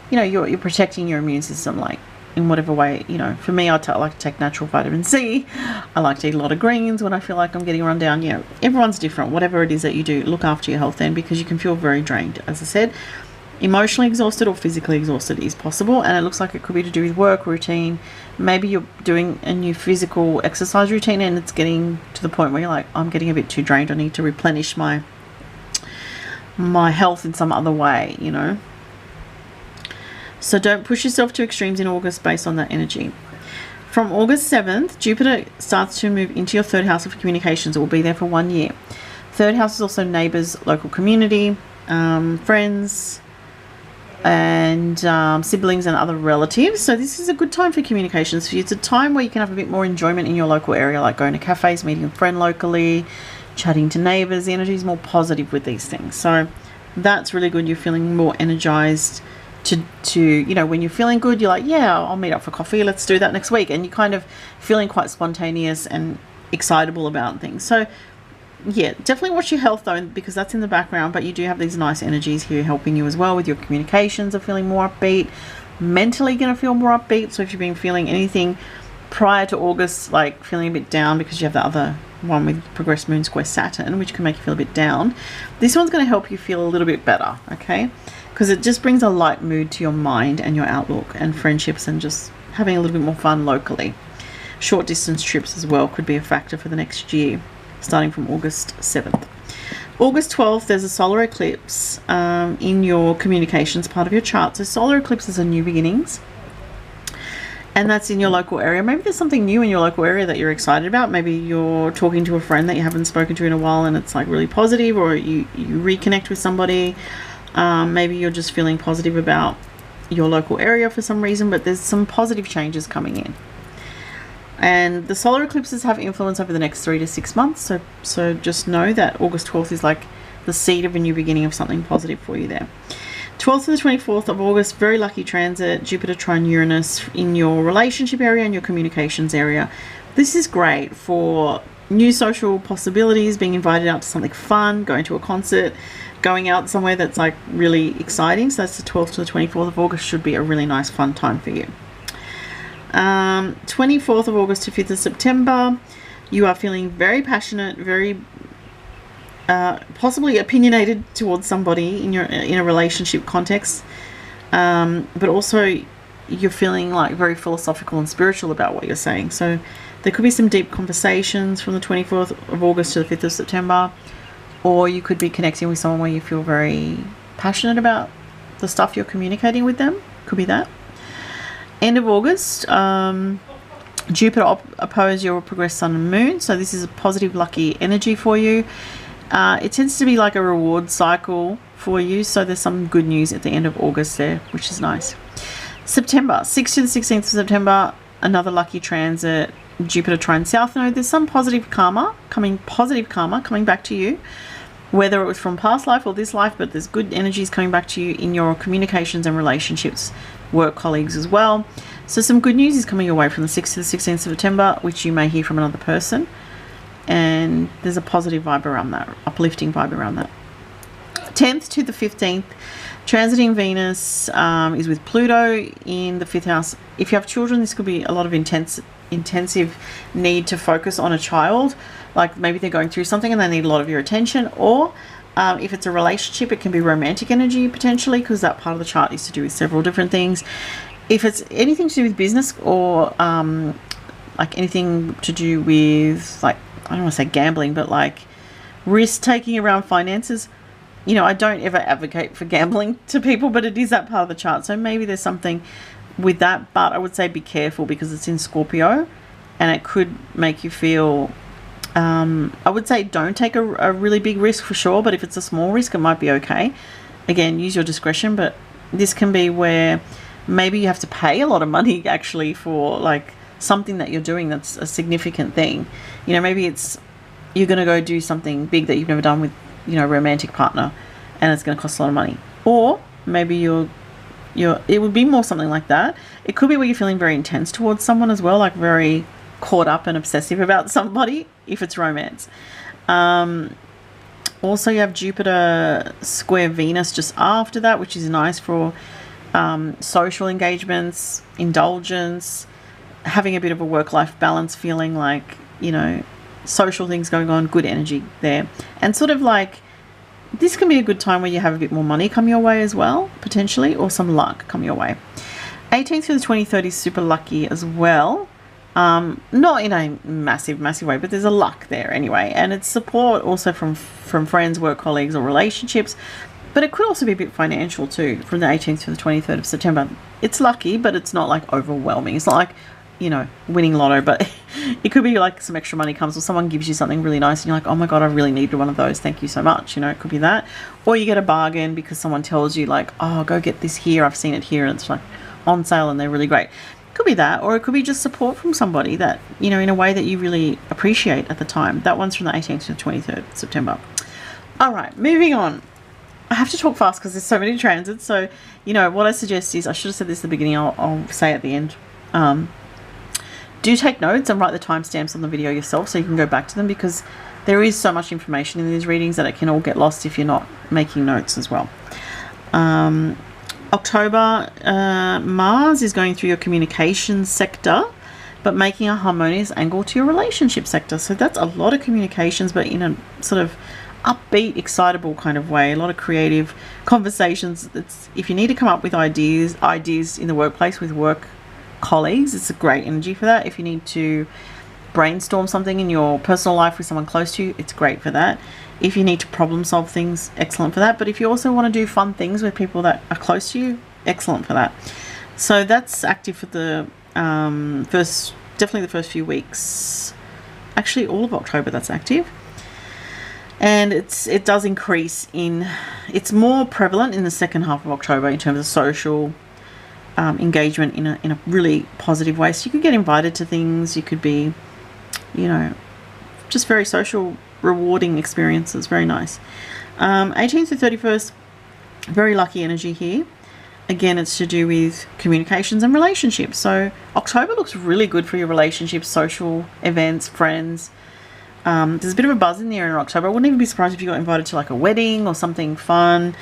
you know, you're protecting your immune system, like in whatever way. You know, for me, I like to take natural vitamin C. I like to eat a lot of greens when I feel like I'm getting run down. You know, everyone's different. Whatever it is that you do, look after your health then, because you can feel very drained. As I said, emotionally exhausted or physically exhausted is possible, and it looks like it could be to do with work routine. Maybe you're doing a new physical exercise routine and it's getting to the point where you're like, I'm getting a bit too drained, I need to replenish my health in some other way, you know. So don't push yourself to extremes in August based on that energy. From August 7th, Jupiter starts to move into your 3rd house of communications. It will be there for 1 year. 3rd house is also neighbours, local community, friends, and siblings and other relatives. So this is a good time for communications for you. It's a time where you can have a bit more enjoyment in your local area, like going to cafes, meeting a friend locally, chatting to neighbours. The energy is more positive with these things. So that's really good. You're feeling more energized to you know, when you're feeling good, you're like, yeah, I'll meet up for coffee, let's do that next week. And you're kind of feeling quite spontaneous and excitable about things. So yeah, definitely watch your health though, because that's in the background, but you do have these nice energies here helping you as well with your communications. Are feeling more upbeat, mentally going to feel more upbeat. So if you've been feeling anything prior to August, like feeling a bit down because you have the other one with progressed moon square Saturn, which can make you feel a bit down, this one's going to help you feel a little bit better, okay? Because it just brings a light mood to your mind and your outlook and friendships and just having a little bit more fun locally. Short distance trips as well could be a factor for the next year, starting from August 7th. August 12th, there's a solar eclipse in your communications part of your chart. So solar eclipses are new beginnings, and that's in your local area. Maybe there's something new in your local area that you're excited about. Maybe you're talking to a friend that you haven't spoken to in a while and it's like really positive, or you reconnect with somebody. Maybe you're just feeling positive about your local area for some reason, but there's some positive changes coming in. And the solar eclipses have influence over the next 3 to 6 months. So just know that August 12th is like the seed of a new beginning of something positive for you there. 12th to the 24th of August, very lucky transit, Jupiter trine Uranus in your relationship area and your communications area. This is great for new social possibilities, being invited out to something fun, going to a concert, going out somewhere that's like really exciting. So that's the 12th to the 24th of August, should be a really nice fun time for you. 24th of August to 5th of September, you are feeling very passionate, very possibly opinionated towards somebody in a relationship context, but also you're feeling like very philosophical and spiritual about what you're saying. So there could be some deep conversations from the 24th of August to the 5th of September, or you could be connecting with someone where you feel very passionate about the stuff you're communicating with them. Could be that. End of August, Jupiter oppose your progressed sun and moon. So this is a positive, lucky energy for you. It tends to be like a reward cycle for you. So there's some good news at the end of August there, which is nice. September, 6th to the 16th of September, another lucky transit, Jupiter trine South Node. There's some positive karma coming back to you, whether it was from past life or this life, but there's good energies coming back to you in your communications and relationships, work colleagues as well. So some good news is coming your way from the 6th to the 16th of September, which you may hear from another person. And there's a positive vibe around that, uplifting vibe around that. 10th to the 15th, transiting Venus is with Pluto in the 5th house. If you have children, this could be a lot of intensive need to focus on a child. Like maybe they're going through something and they need a lot of your attention, or if it's a relationship, it can be romantic energy potentially, because that part of the chart is to do with several different things. If it's anything to do with business or like anything to do with, like, I don't want to say gambling, but like risk taking around finances, you know, I don't ever advocate for gambling to people, but it is that part of the chart. So maybe there's something with that, but I would say be careful because it's in Scorpio and it could make you feel, I would say don't take a really big risk for sure, but if it's a small risk, it might be okay. Again, use your discretion, but this can be where maybe you have to pay a lot of money actually for like something that you're doing that's a significant thing. You know, maybe it's you're going to go do something big that you've never done with, you know, a romantic partner, and it's going to cost a lot of money. Or maybe you're it would be more something like that. It could be where you're feeling very intense towards someone as well, like very caught up and obsessive about somebody, if it's romance. Also, you have Jupiter square Venus just after that, which is nice for social engagements, indulgence, having a bit of a work-life balance, feeling like, you know, social things going on, good energy there. And sort of like, this can be a good time where you have a bit more money come your way as well, potentially, or some luck come your way. 18th to the 23rd is super lucky as well. Not in a massive way, but there's a luck there anyway. And it's support also from friends, work colleagues, or relationships. But it could also be a bit financial too, from the 18th to the 23rd of September. It's lucky, but it's not like overwhelming. It's not like, you know, winning lotto, but it could be like some extra money comes, or someone gives you something really nice and you're like, oh my God, I really needed one of those. Thank you so much. You know, it could be that. Or you get a bargain because someone tells you like, oh, go get this here. I've seen it here. And it's like on sale and they're really great. Could be that, or it could be just support from somebody that, you know, in a way that you really appreciate at the time. That one's from the 18th to the 23rd of September. All right, moving on. I have to talk fast because there's so many transits. So, you know, what I suggest is, I should have said this at the beginning, I'll say at the end. Do take notes and write the timestamps on the video yourself so you can go back to them, because there is so much information in these readings that it can all get lost if you're not making notes as well. October, Mars is going through your communications sector, but making a harmonious angle to your relationship sector. So that's a lot of communications, but in a sort of upbeat, excitable kind of way. A lot of creative conversations. If you need to come up with ideas in the workplace with work colleagues, it's a great energy for that. If you need to brainstorm something in your personal life with someone close to you, it's great for that. If you need to problem solve things, excellent for that. But if you also want to do fun things with people that are close to you, excellent for that. So that's active for the definitely the first few weeks. Actually, all of October that's active. And it does increase it's more prevalent in the second half of October in terms of social engagement in a really positive way. So you could get invited to things, you could be, you know, just very social, rewarding experiences. Very nice. 18th to 31st, very lucky energy here. Again, it's to do with communications and relationships. So October looks really good for your relationships, social events, friends. There's a bit of a buzz in the air in October. I wouldn't even be surprised if you got invited to like a wedding or something fun.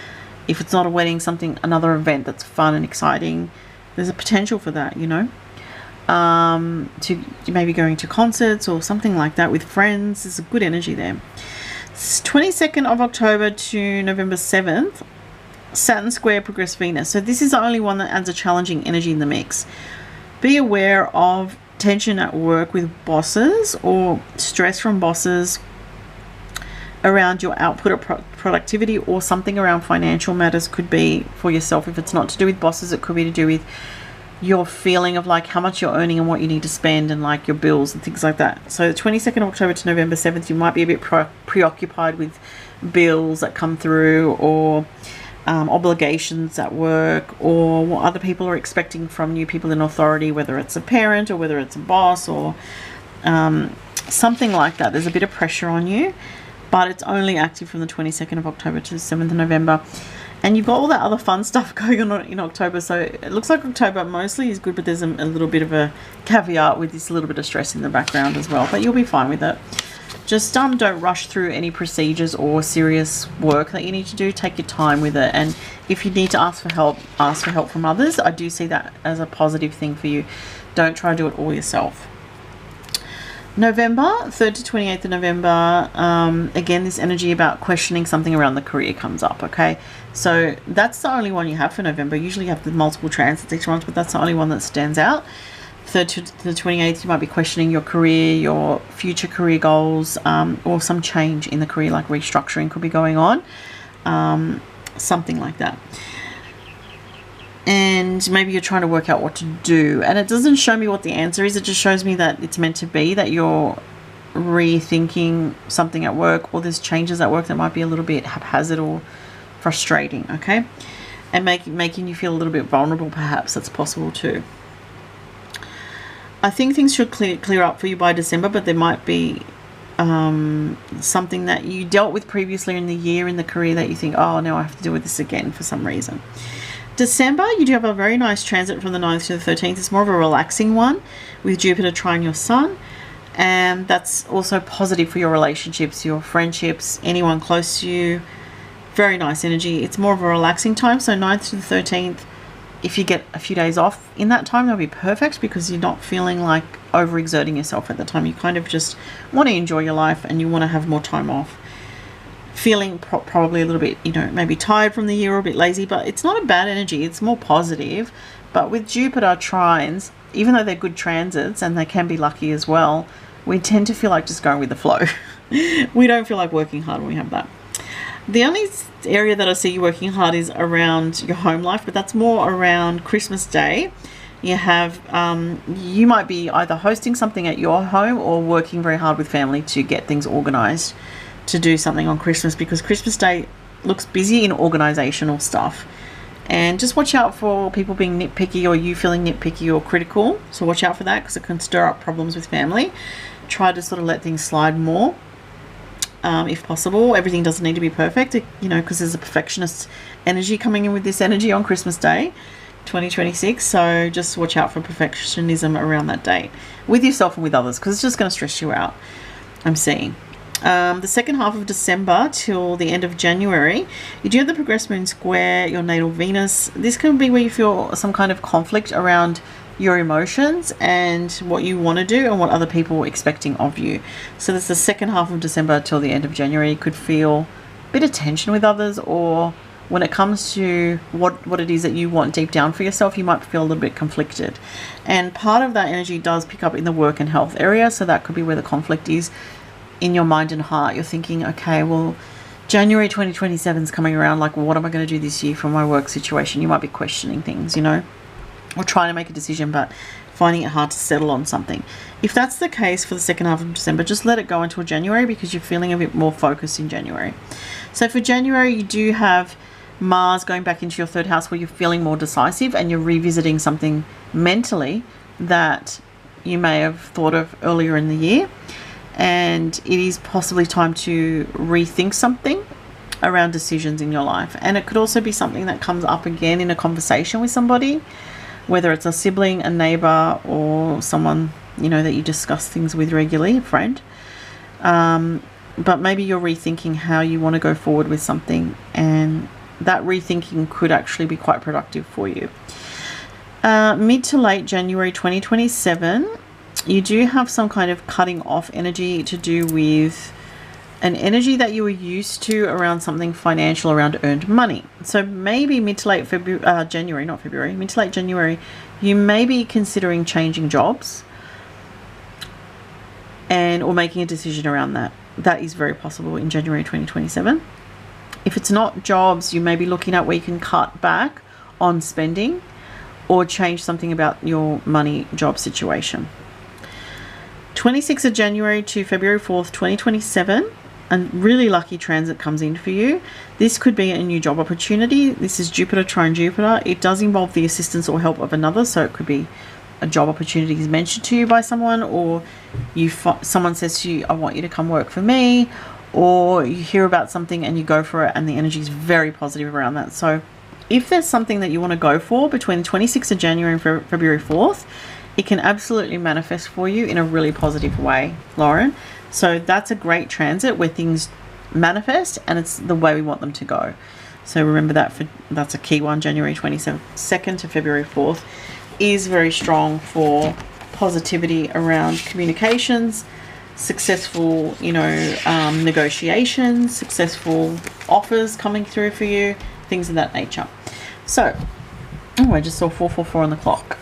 If it's not a wedding, another event that's fun and exciting. There's a potential for that, you know. To maybe going to concerts or something like that with friends. There's a good energy there. It's 22nd of October to November 7th. Saturn square progress Venus. So this is the only one that adds a challenging energy in the mix. Be aware of tension at work with bosses or stress from bosses around your output or productivity, or something around financial matters. Could be for yourself. If it's not to do with bosses, it could be to do with your feeling of like how much you're earning and what you need to spend, and like your bills and things like that. So the 22nd of October to November 7th, you might be a bit preoccupied with bills that come through, or obligations at work, or what other people are expecting from you, people in authority, whether it's a parent or whether it's a boss or something like that. There's a bit of pressure on you, but it's only active from the 22nd of October to the 7th of November. And you've got all that other fun stuff going on in October. So it looks like October mostly is good, but there's a little bit of a caveat with this little bit of stress in the background as well. But you'll be fine with it. Just don't rush through any procedures or serious work that you need to do. Take your time with it. And if you need to ask for help from others. I do see that as a positive thing for you. Don't try to do it all yourself. November 3rd to 28th of November, again, this energy about questioning something around the career comes up. Okay, so that's the only one you have for November. Usually you have the multiple transits each month, but that's the only one that stands out. 3rd to the 28th, you might be questioning your career, your future career goals, or some change in the career, like restructuring could be going on, something like that. And maybe you're trying to work out what to do, and it doesn't show me what the answer is. It just shows me that it's meant to be, that you're rethinking something at work, or there's changes at work that might be a little bit haphazard or frustrating. Okay, and making you feel a little bit vulnerable, perhaps. That's possible too. I think things should clear up for you by December, but there might be something that you dealt with previously in the year in the career that you think, oh, now I have to deal with this again for some reason. December, you do have a very nice transit from the 9th to the 13th. It's more of a relaxing one with Jupiter trine your sun. And that's also positive for your relationships, your friendships, anyone close to you. Very nice energy. It's more of a relaxing time. So 9th to the 13th, if you get a few days off in that time, that'll be perfect because you're not feeling like overexerting yourself at the time. You kind of just want to enjoy your life and you want to have more time off. Feeling probably a little bit, maybe tired from the year or a bit lazy, but it's not a bad energy. It's more positive. But with Jupiter trines, even though they're good transits and they can be lucky as well, we tend to feel like just going with the flow. We don't feel like working hard when we have that. The only area that I see you working hard is around your home life, but that's more around Christmas Day. You have, you might be either hosting something at your home or working very hard with family to get things organized to do something on Christmas, because Christmas Day looks busy in organizational stuff. And just watch out for people being nitpicky or you feeling nitpicky or critical. So watch out for that because it can stir up problems with family. Try to sort of let things slide more. If possible. Everything doesn't need to be perfect, because there's a perfectionist energy coming in with this energy on Christmas Day 2026. So just watch out for perfectionism around that date with yourself and with others, because it's just going to stress you out, I'm seeing. The second half of December till the end of January, you do have the progressed moon square your natal Venus. This can be where you feel some kind of conflict around your emotions and what you want to do and what other people are expecting of you. So there's the second half of December till the end of January. You could feel a bit of tension with others, or when it comes to what it is that you want deep down for yourself, you might feel a little bit conflicted. And part of that energy does pick up in the work and health area. So that could be where the conflict is in your mind and heart. You're thinking, okay, well, January 2027 is coming around. Like, what am I going to do this year for my work situation? You might be questioning things, or trying to make a decision but finding it hard to settle on something. If that's the case for the second half of December, just let it go until January, because you're feeling a bit more focused in January. So for January, you do have Mars going back into your third house where you're feeling more decisive and you're revisiting something mentally that you may have thought of earlier in the year. And it is possibly time to rethink something around decisions in your life. And it could also be something that comes up again in a conversation with somebody, whether it's a sibling, a neighbor, or someone, that you discuss things with regularly, a friend. But maybe you're rethinking how you want to go forward with something, and that rethinking could actually be quite productive for you. Mid to late January 2027, you do have some kind of cutting off energy to do with an energy that you were used to around something financial, around earned money. So maybe mid to late January, not February, mid to late January, you may be considering changing jobs or making a decision around that. That is very possible in January 2027. If it's not jobs, you may be looking at where you can cut back on spending or change something about your money job situation. 26th of January to February 4th, 2027, a really lucky transit comes in for you. This could be a new job opportunity. This is Jupiter trine Jupiter. It does involve the assistance or help of another, so it could be a job opportunity is mentioned to you by someone, or someone says to you, I want you to come work for me, or you hear about something and you go for it and the energy is very positive around that. So if there's something that you want to go for between the 26th of January and February 4th, it can absolutely manifest for you in a really positive way, Lauren. So that's a great transit where things manifest and it's the way we want them to go. So remember that's a key one. January 22nd to February 4th is very strong for positivity around communications, successful, negotiations, successful offers coming through for you, things of that nature. So, I just saw 444 on the clock.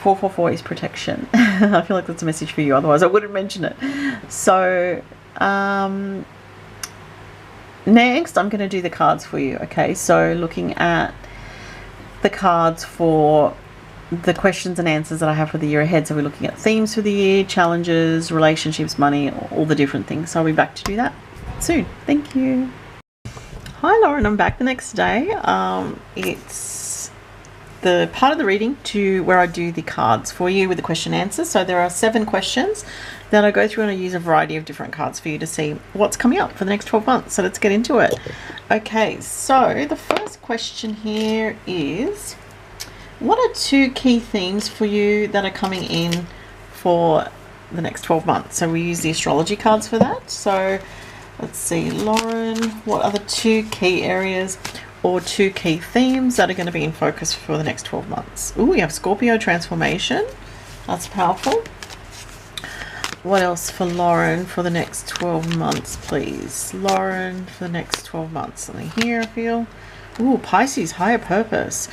444 is protection. I feel like that's a message for you, otherwise I wouldn't mention it. So, next I'm going to do the cards for you, okay? So, looking at the cards for the questions and answers that I have for the year ahead. So we're looking at themes for the year, challenges, relationships, money, all the different things. So I'll be back to do that soon. Thank you. Hi Lauren, I'm back the next day. It's the part of the reading to where I do the cards for you with the question answers. So there are 7 questions that I go through, and I use a variety of different cards for you to see what's coming up for the next 12 months. So let's get into it. Okay, so the first question here is, what are 2 key themes for you that are coming in for the next 12 months? So we use the astrology cards for that. So let's see, Lauren, what are the 2 key areas or 2 key themes that are going to be in focus for the next 12 months? Ooh, we have Scorpio transformation. That's powerful. What else for Lauren for the next 12 months, please? Lauren, for the next 12 months. Something here, I feel. Ooh, Pisces, higher purpose.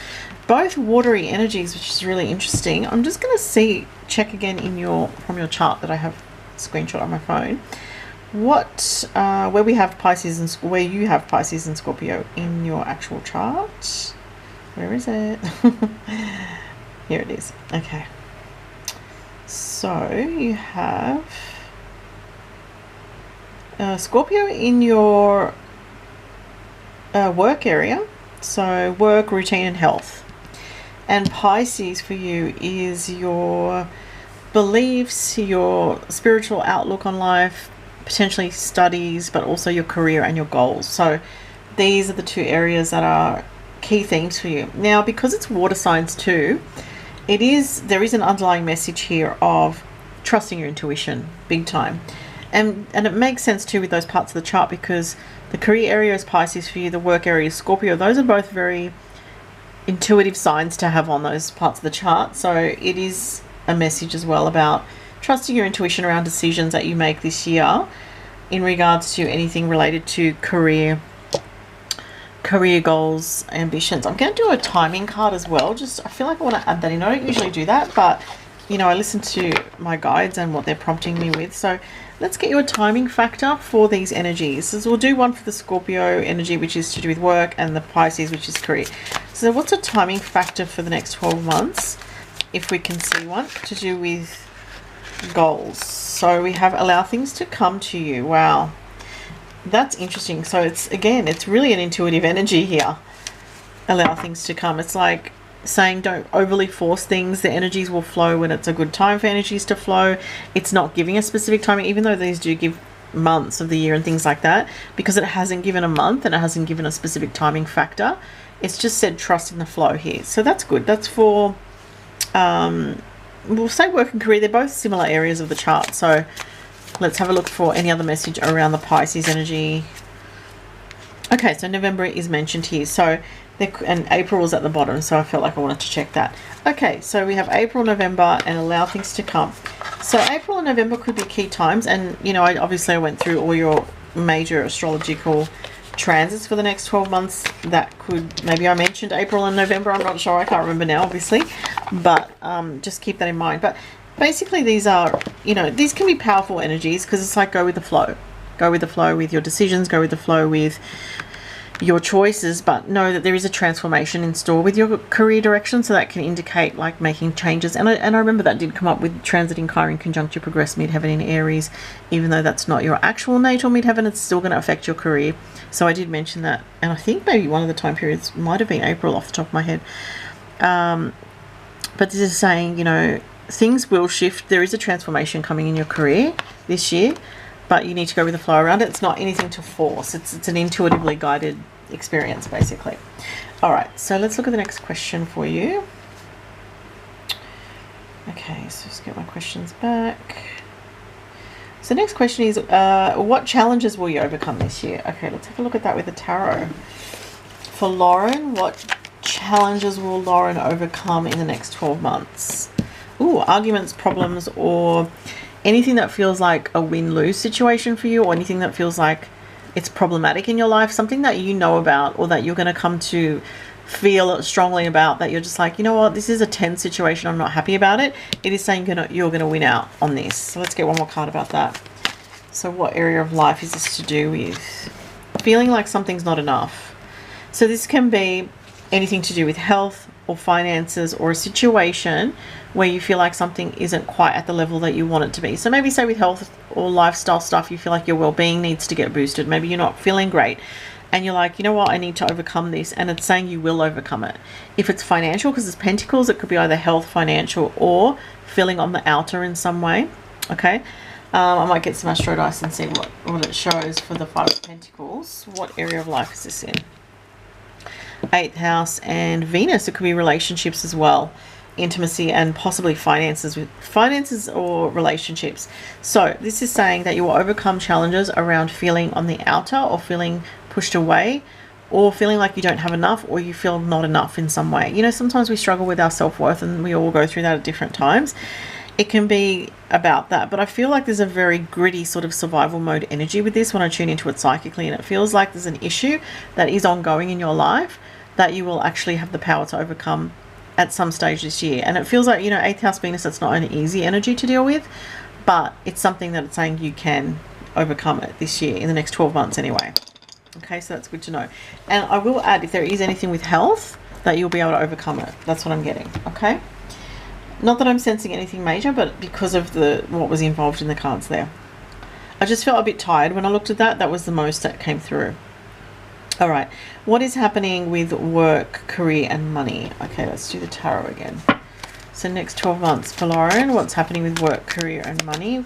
Both watery energies, which is really interesting. I'm just going to check again from your chart that I have screenshot on my phone. Where we have Pisces and where you have Pisces and Scorpio in your actual chart. Where is it? Here it is. Okay. So you have Scorpio in your work area, so work, routine and health. And Pisces for you is your beliefs, your spiritual outlook on life, potentially studies, but also your career and your goals. So these are the 2 areas that are key themes for you. Now, because it's water signs too, there is an underlying message here of trusting your intuition big time. And it makes sense too with those parts of the chart, because the career area is Pisces for you, the work area is Scorpio. Those are both very intuitive signs to have on those parts of the chart. So it is a message as well about trusting your intuition around decisions that you make this year in regards to anything related to career goals, ambitions. I'm going to do a timing card as well. I feel like I want to add that in. I don't usually do that, but I listen to my guides and what they're prompting me with. So let's get you a timing factor for these energies. So we'll do one for the Scorpio energy, which is to do with work, and the Pisces, which is career. So what's a timing factor for the next 12 months, if we can see one, to do with goals? So we have allow things to come to you. Wow. That's interesting. So it's really an intuitive energy here. Allow things to come. It's like saying don't overly force things. The energies will flow when it's a good time for energies to flow. It's not giving a specific timing, even though these do give months of the year and things like that, because it hasn't given a month and it hasn't given a specific timing factor. It's just said trust in the flow here. So that's good. That's for, we'll say work and career. They're both similar areas of the chart. So let's have a look for any other message around the Pisces energy. Okay, so November is mentioned here. So and April was at the bottom, so I felt like I wanted to check that. Okay, so we have April, November, and allow things to come. So April and November could be key times, and I went through all your major astrological transits for the next 12 months. That could, maybe I mentioned April and November, I'm not sure, I can't remember now, obviously, but just keep that in mind. But basically these are, these can be powerful energies, because it's like go with the flow. Go with the flow with your decisions, go with the flow with your choices, but know that there is a transformation in store with your career direction, so that can indicate like making changes. And I remember that did come up with transiting Chiron conjunct your progressed midheaven in Aries. Even though that's not your actual natal midheaven, it's still going to affect your career. So I did mention that, and I think maybe one of the time periods might have been April off the top of my head. But this is saying, things will shift. There is a transformation coming in your career this year, but you need to go with the flow around it. It's not anything to force. It's an intuitively guided experience, basically. All right, so let's look at the next question for you. Okay, so just get my questions back. So the next question is, what challenges will you overcome this year? Okay, let's have a look at that with the tarot. For Lauren, what challenges will Lauren overcome in the next 12 months? Ooh, arguments, problems, or anything that feels like a win-lose situation for you, or anything that feels like it's problematic in your life, something that you know about or that you're going to come to feel strongly about, that you're just like, you know what, this is a tense situation, I'm not happy about it. It is saying you're going to win out on this. So let's get one more card about that. So what area of life is this to do with? Feeling like something's not enough. So this can be anything to do with health or finances, or a situation where you feel like something isn't quite at the level that you want it to be. So maybe say with health or lifestyle stuff, you feel like your well-being needs to get boosted. Maybe you're not feeling great and you're like, you know what, I need to overcome this, and it's saying you will overcome it. If it's financial, because it's pentacles, it could be either health, financial, or feeling on the outer in some way. Okay, I might get some astro dice and see what it shows for the Five of Pentacles. What area of life is this in? 8th house and Venus. It could be relationships as well, intimacy, and possibly finances or relationships. So this is saying that you will overcome challenges around feeling on the outer, or feeling pushed away, or feeling like you don't have enough, or you feel not enough in some way. You know, sometimes we struggle with our self-worth, and we all go through that at different times. It can be about that, but I feel like there's a very gritty sort of survival mode energy with this when I tune into it psychically, and it feels like there's an issue that is ongoing in your life that you will actually have the power to overcome at some stage this year. And it feels like, you know, 8th house Venus, that's not an easy energy to deal with, but it's something that it's saying you can overcome it this year, in the next 12 months anyway. Okay, so that's good to know. And I will add, if there is anything with health, that you'll be able to overcome it. That's what I'm getting. Okay, not that I'm sensing anything major, but because of what was involved in the cards there, I just felt a bit tired when I looked at that. That was the most that came through. All right, what is happening with work, career, and money? Okay, let's do the tarot again. So next 12 months for Lauren, what's happening with work, career, and money?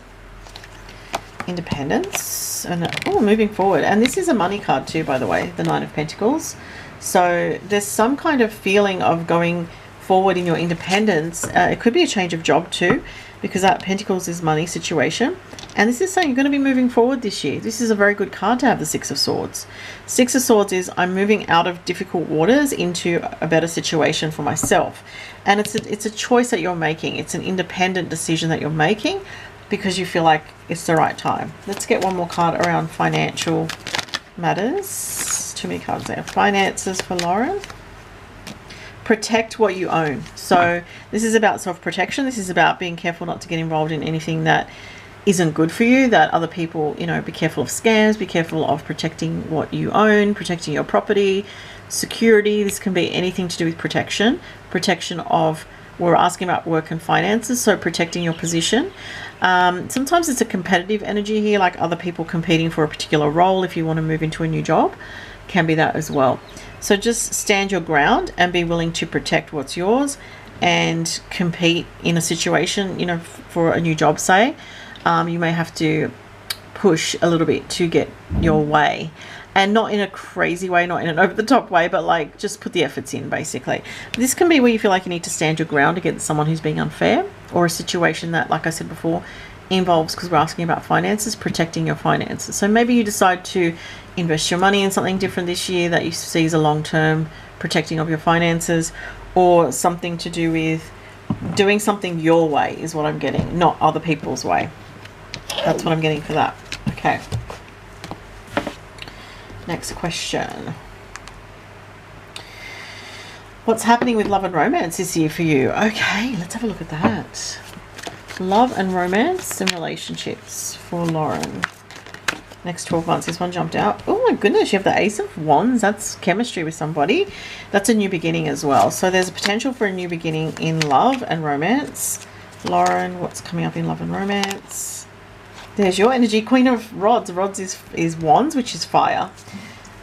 Independence, and moving forward. And this is a money card too, by the way, the Nine of Pentacles. So there's some kind of feeling of going forward in your independence. It could be a change of job too, because that Pentacles is money situation. And this is saying you're going to be moving forward this year. This is a very good card to have, the Six of Swords. Six of Swords is, I'm moving out of difficult waters into a better situation for myself. And it's a choice that you're making. It's an independent decision that you're making because you feel like it's the right time. Let's get one more card around financial matters. Too many cards there. Finances for Lauren. Protect what you own. So this is about self-protection. This is about being careful not to get involved in anything that isn't good for you, that other people, you know, be careful of scams, be careful of protecting what you own, protecting your property, security. This can be anything to do with protection of, we're asking about work and finances, so protecting your position. Sometimes it's a competitive energy here, like other people competing for a particular role. If you want to move into a new job, can be that as well. So just stand your ground and be willing to protect what's yours and compete in a situation, you know, for a new job, say. You may have to push a little bit to get your way, and not in a crazy way, not in an over-the-top way, but like just put the efforts in, basically. This can be where you feel like you need to stand your ground against someone who's being unfair, or a situation that, like I said before, involves, because we're asking about finances, protecting your finances. So maybe you decide to invest your money in something different this year that you see as a long-term protecting of your finances, or something to do with doing something your way is what I'm getting, not other people's way. That's what I'm getting for that. Okay. Next question. What's happening with love and romance this year for you? Okay, let's have a look at that. Love and romance and relationships for Lauren. Next 12 months. This one jumped out. Oh my goodness, you have the Ace of Wands. That's chemistry with somebody. That's a new beginning as well. So there's a potential for a new beginning in love and romance. Lauren, what's coming up in love and romance? There's your energy, Queen of Rods. Rods is wands, which is fire.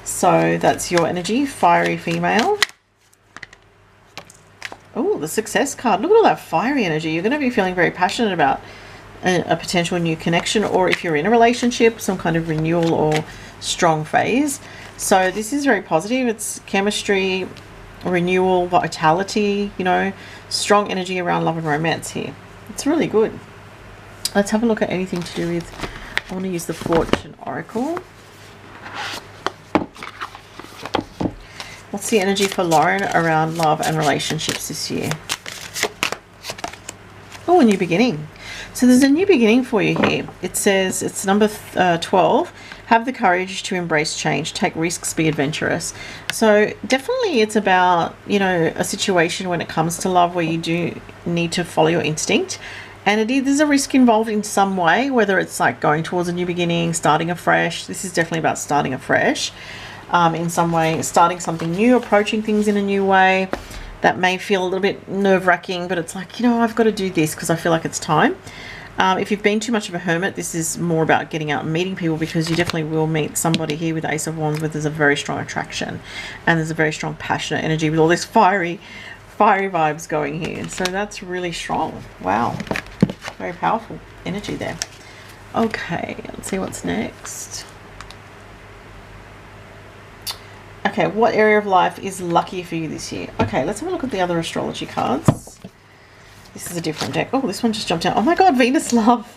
So that's your energy, fiery female. Oh, the Success card. Look at all that fiery energy. You're going to be feeling very passionate about a potential new connection, or if you're in a relationship, some kind of renewal or strong phase. So this is very positive. It's chemistry, renewal, vitality, you know, strong energy around love and romance here. It's really good. Let's have a look at anything to do with, I want to use the Fortune Oracle. What's the energy for Lauren around love and relationships this year? Oh, a new beginning. So there's a new beginning for you here. It says, it's number 12. Have the courage to embrace change. Take risks. Be adventurous. So definitely it's about, you know, a situation when it comes to love where you do need to follow your instinct. And there's a risk involved in some way, whether it's like going towards a new beginning, starting afresh. This is definitely about starting afresh in some way, starting something new, approaching things in a new way. That may feel a little bit nerve-wracking, but it's like, you know, I've got to do this because I feel like it's time. If you've been too much of a hermit, this is more about getting out and meeting people, because you definitely will meet somebody here with Ace of Wands where there's a very strong attraction and there's a very strong passionate energy with all this fiery vibes going here. So that's really strong. Wow. Very powerful energy there. Okay, let's see what's next. Okay, what area of life is lucky for you this year? Okay, let's have a look at the other astrology cards. This is a different deck. Oh, this one just jumped out. Oh my God, Venus love.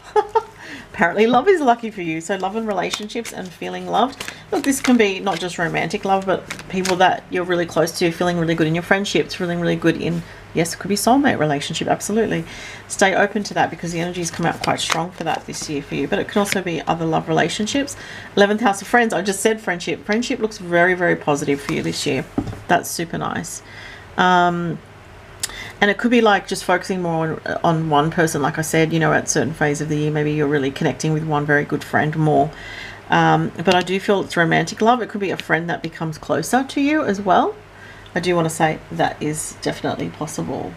Apparently love is lucky for you. So love and relationships and feeling loved. Look, this can be not just romantic love, but people that you're really close to, feeling really good in your friendships, feeling really good in, yes, it could be soulmate relationship, absolutely. Stay open to that, because the energies come out quite strong for that this year for you. But it can also be other love relationships. 11th house of friends. I just said friendship. Friendship looks very, very positive for you this year. That's super nice. And it could be like just focusing more on one person, like I said, you know, at a certain phase of the year, maybe you're really connecting with one very good friend more. But I do feel it's romantic love. It could be a friend that becomes closer to you as well. I do want to say that is definitely possible.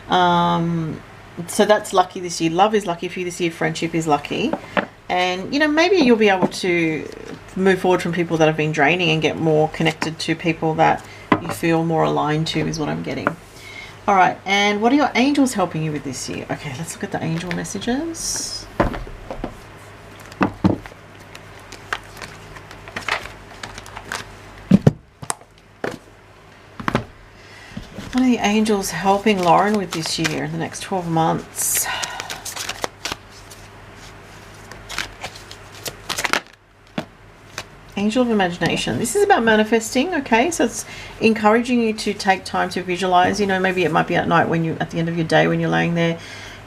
So that's lucky this year. Love is lucky for you this year. Friendship is lucky. And, you know, maybe you'll be able to move forward from people that have been draining and get more connected to people that you feel more aligned to, is what I'm getting. All right, and what are your angels helping you with this year? Okay, let's look at the angel messages. What are the angels helping Lauren with this year in the next 12 months? Angel of imagination. This is about manifesting, okay? So it's encouraging you to take time to visualize. You know, maybe it might be at night when you, at the end of your day, when you're laying there,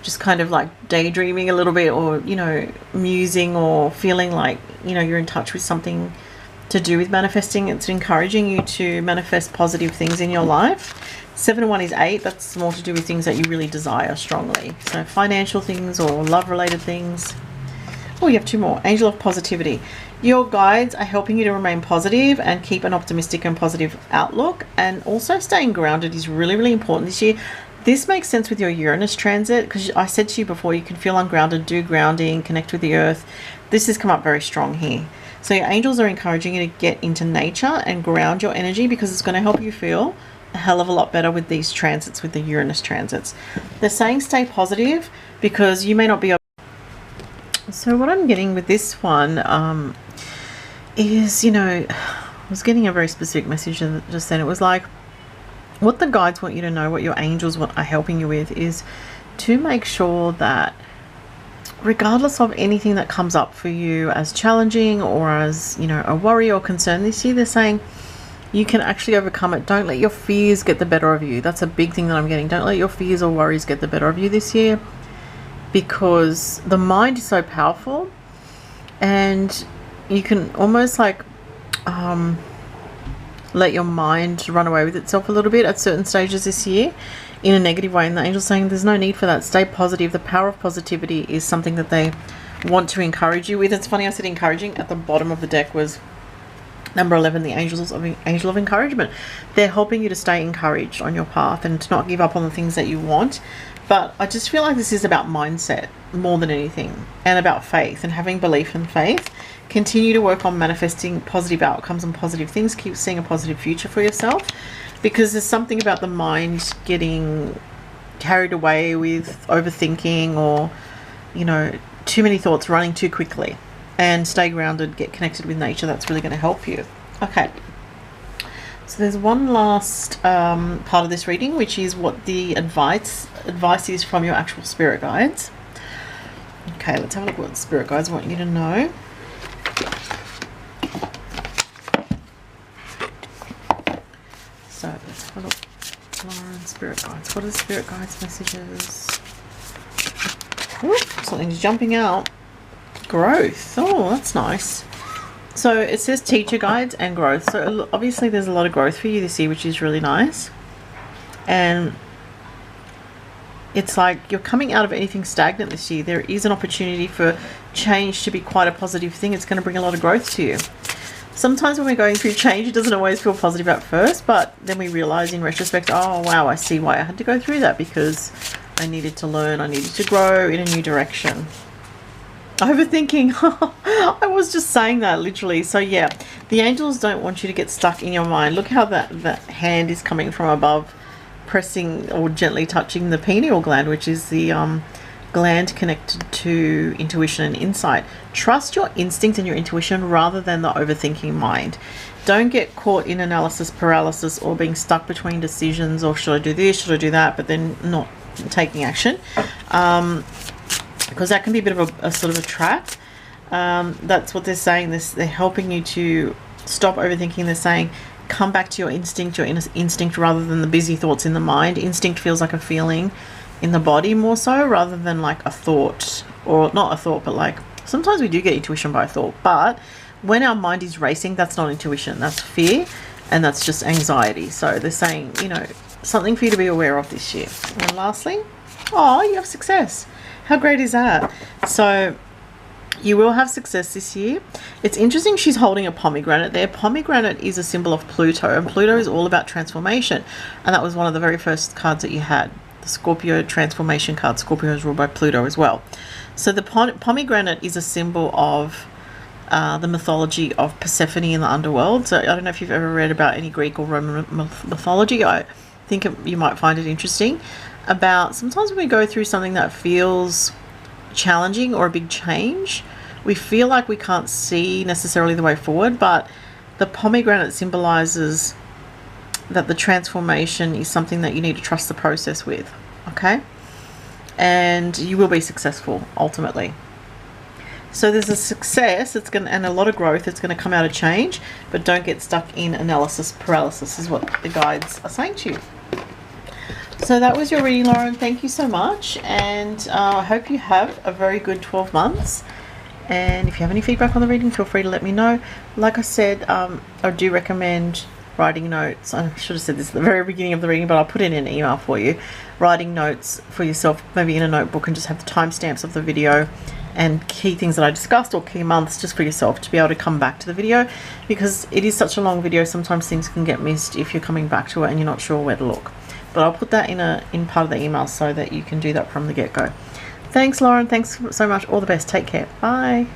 just kind of like daydreaming a little bit, or, you know, musing, or feeling like, you know, you're in touch with something to do with manifesting. It's encouraging you to manifest positive things in your life. 7 and 1 is 8. That's more to do with things that you really desire strongly. So financial things or love-related things. Oh, you have 2 more. Angel of positivity. Your guides are helping you to remain positive and keep an optimistic and positive outlook. And also staying grounded is really, really important this year. This makes sense with your Uranus transit, because I said to you before, you can feel ungrounded, do grounding, connect with the earth. This has come up very strong here. So your angels are encouraging you to get into nature and ground your energy, because it's going to help you feel a hell of a lot better with these transits, with the Uranus transits. They're saying stay positive, because you may not be. So what I'm getting with this one is, you know, I was getting a very specific message just then. It was like, what the guides want you to know, what your angels are helping you with, is to make sure that regardless of anything that comes up for you as challenging or as, you know, a worry or concern this year, they're saying you can actually overcome it. Don't let your fears get the better of you. That's a big thing that I'm getting. Don't let your fears or worries get the better of you this year, because the mind is so powerful, and you can almost like let your mind run away with itself a little bit at certain stages this year in a negative way. And the angel's saying there's no need for that. Stay positive. The power of positivity is something that they want to encourage you with. It's funny, I said encouraging. At the bottom of the deck was number 11, the angel of encouragement. They're helping you to stay encouraged on your path and to not give up on the things that you want. But I just feel like this is about mindset more than anything, and about faith and having belief and faith. Continue to work on manifesting positive outcomes and positive things. Keep seeing a positive future for yourself, because there's something about the mind getting carried away with overthinking, or, you know, too many thoughts running too quickly. And stay grounded, get connected with nature. That's really going to help you. Okay. So there's one last part of this reading, which is what the advice is from your actual spirit guides. Okay, let's have a look what spirit guides want you to know. So let's have a look. Lauren, spirit guides. What are the spirit guides messages? Ooh, something's jumping out. Growth. Oh, that's nice. So it says teacher guides and growth. So obviously there's a lot of growth for you this year, which is really nice. And it's like you're coming out of anything stagnant this year. There is an opportunity for change to be quite a positive thing. It's going to bring a lot of growth to you. Sometimes when we're going through change, it doesn't always feel positive at first, but then we realize in retrospect, oh wow, I see why I had to go through that, because I needed to learn. I needed to grow in a new direction. Overthinking. I was just saying that literally. So yeah, the angels don't want you to get stuck in your mind. Look how that hand is coming from above, pressing or gently touching the pineal gland, which is the gland connected to intuition and insight. Trust your instinct and your intuition rather than the overthinking mind. Don't get caught in analysis paralysis or being stuck between decisions, or should I do this, should I do that, but then not taking action, because that can be a bit of a sort of a trap. That's what they're saying. They're helping you to stop overthinking. They're saying come back to your instinct rather than the busy thoughts in the mind. Instinct feels like a feeling in the body more so, rather than like a thought, or not a thought, but like sometimes we do get intuition by thought, but when our mind is racing, that's not intuition, that's fear, and that's just anxiety. So they're saying, you know, something for you to be aware of this year. And lastly, oh, you have success. How great is that? So you will have success this year. It's interesting, she's holding a pomegranate there. Pomegranate is a symbol of Pluto, and Pluto is all about transformation, and that was one of the very first cards that you had, the Scorpio transformation card. Scorpio is ruled by Pluto as well. So the pomegranate is a symbol of the mythology of Persephone in the underworld. So I don't know if you've ever read about any Greek or Roman mythology. I think you might find it interesting. About sometimes when we go through something that feels challenging or a big change, we feel like we can't see necessarily the way forward, but the pomegranate symbolizes that the transformation is something that you need to trust the process with, okay? And you will be successful ultimately. So there's a success, and a lot of growth. It's going to come out of change, but don't get stuck in analysis paralysis is what the guides are saying to you. So that was your reading, Lauren. Thank you so much, and I hope you have a very good 12 months. And if you have any feedback on the reading, feel free to let me know. Like I said, I do recommend writing notes. I should have said this at the very beginning of the reading, but I'll put it in an email for you. Writing notes for yourself, maybe in a notebook, and just have the timestamps of the video and key things that I discussed, or key months, just for yourself to be able to come back to the video, because it is such a long video. Sometimes things can get missed if you're coming back to it and you're not sure where to look. But I'll put that in part of the email so that you can do that from the get-go. Thanks, Lauren. Thanks so much. All the best. Take care. Bye.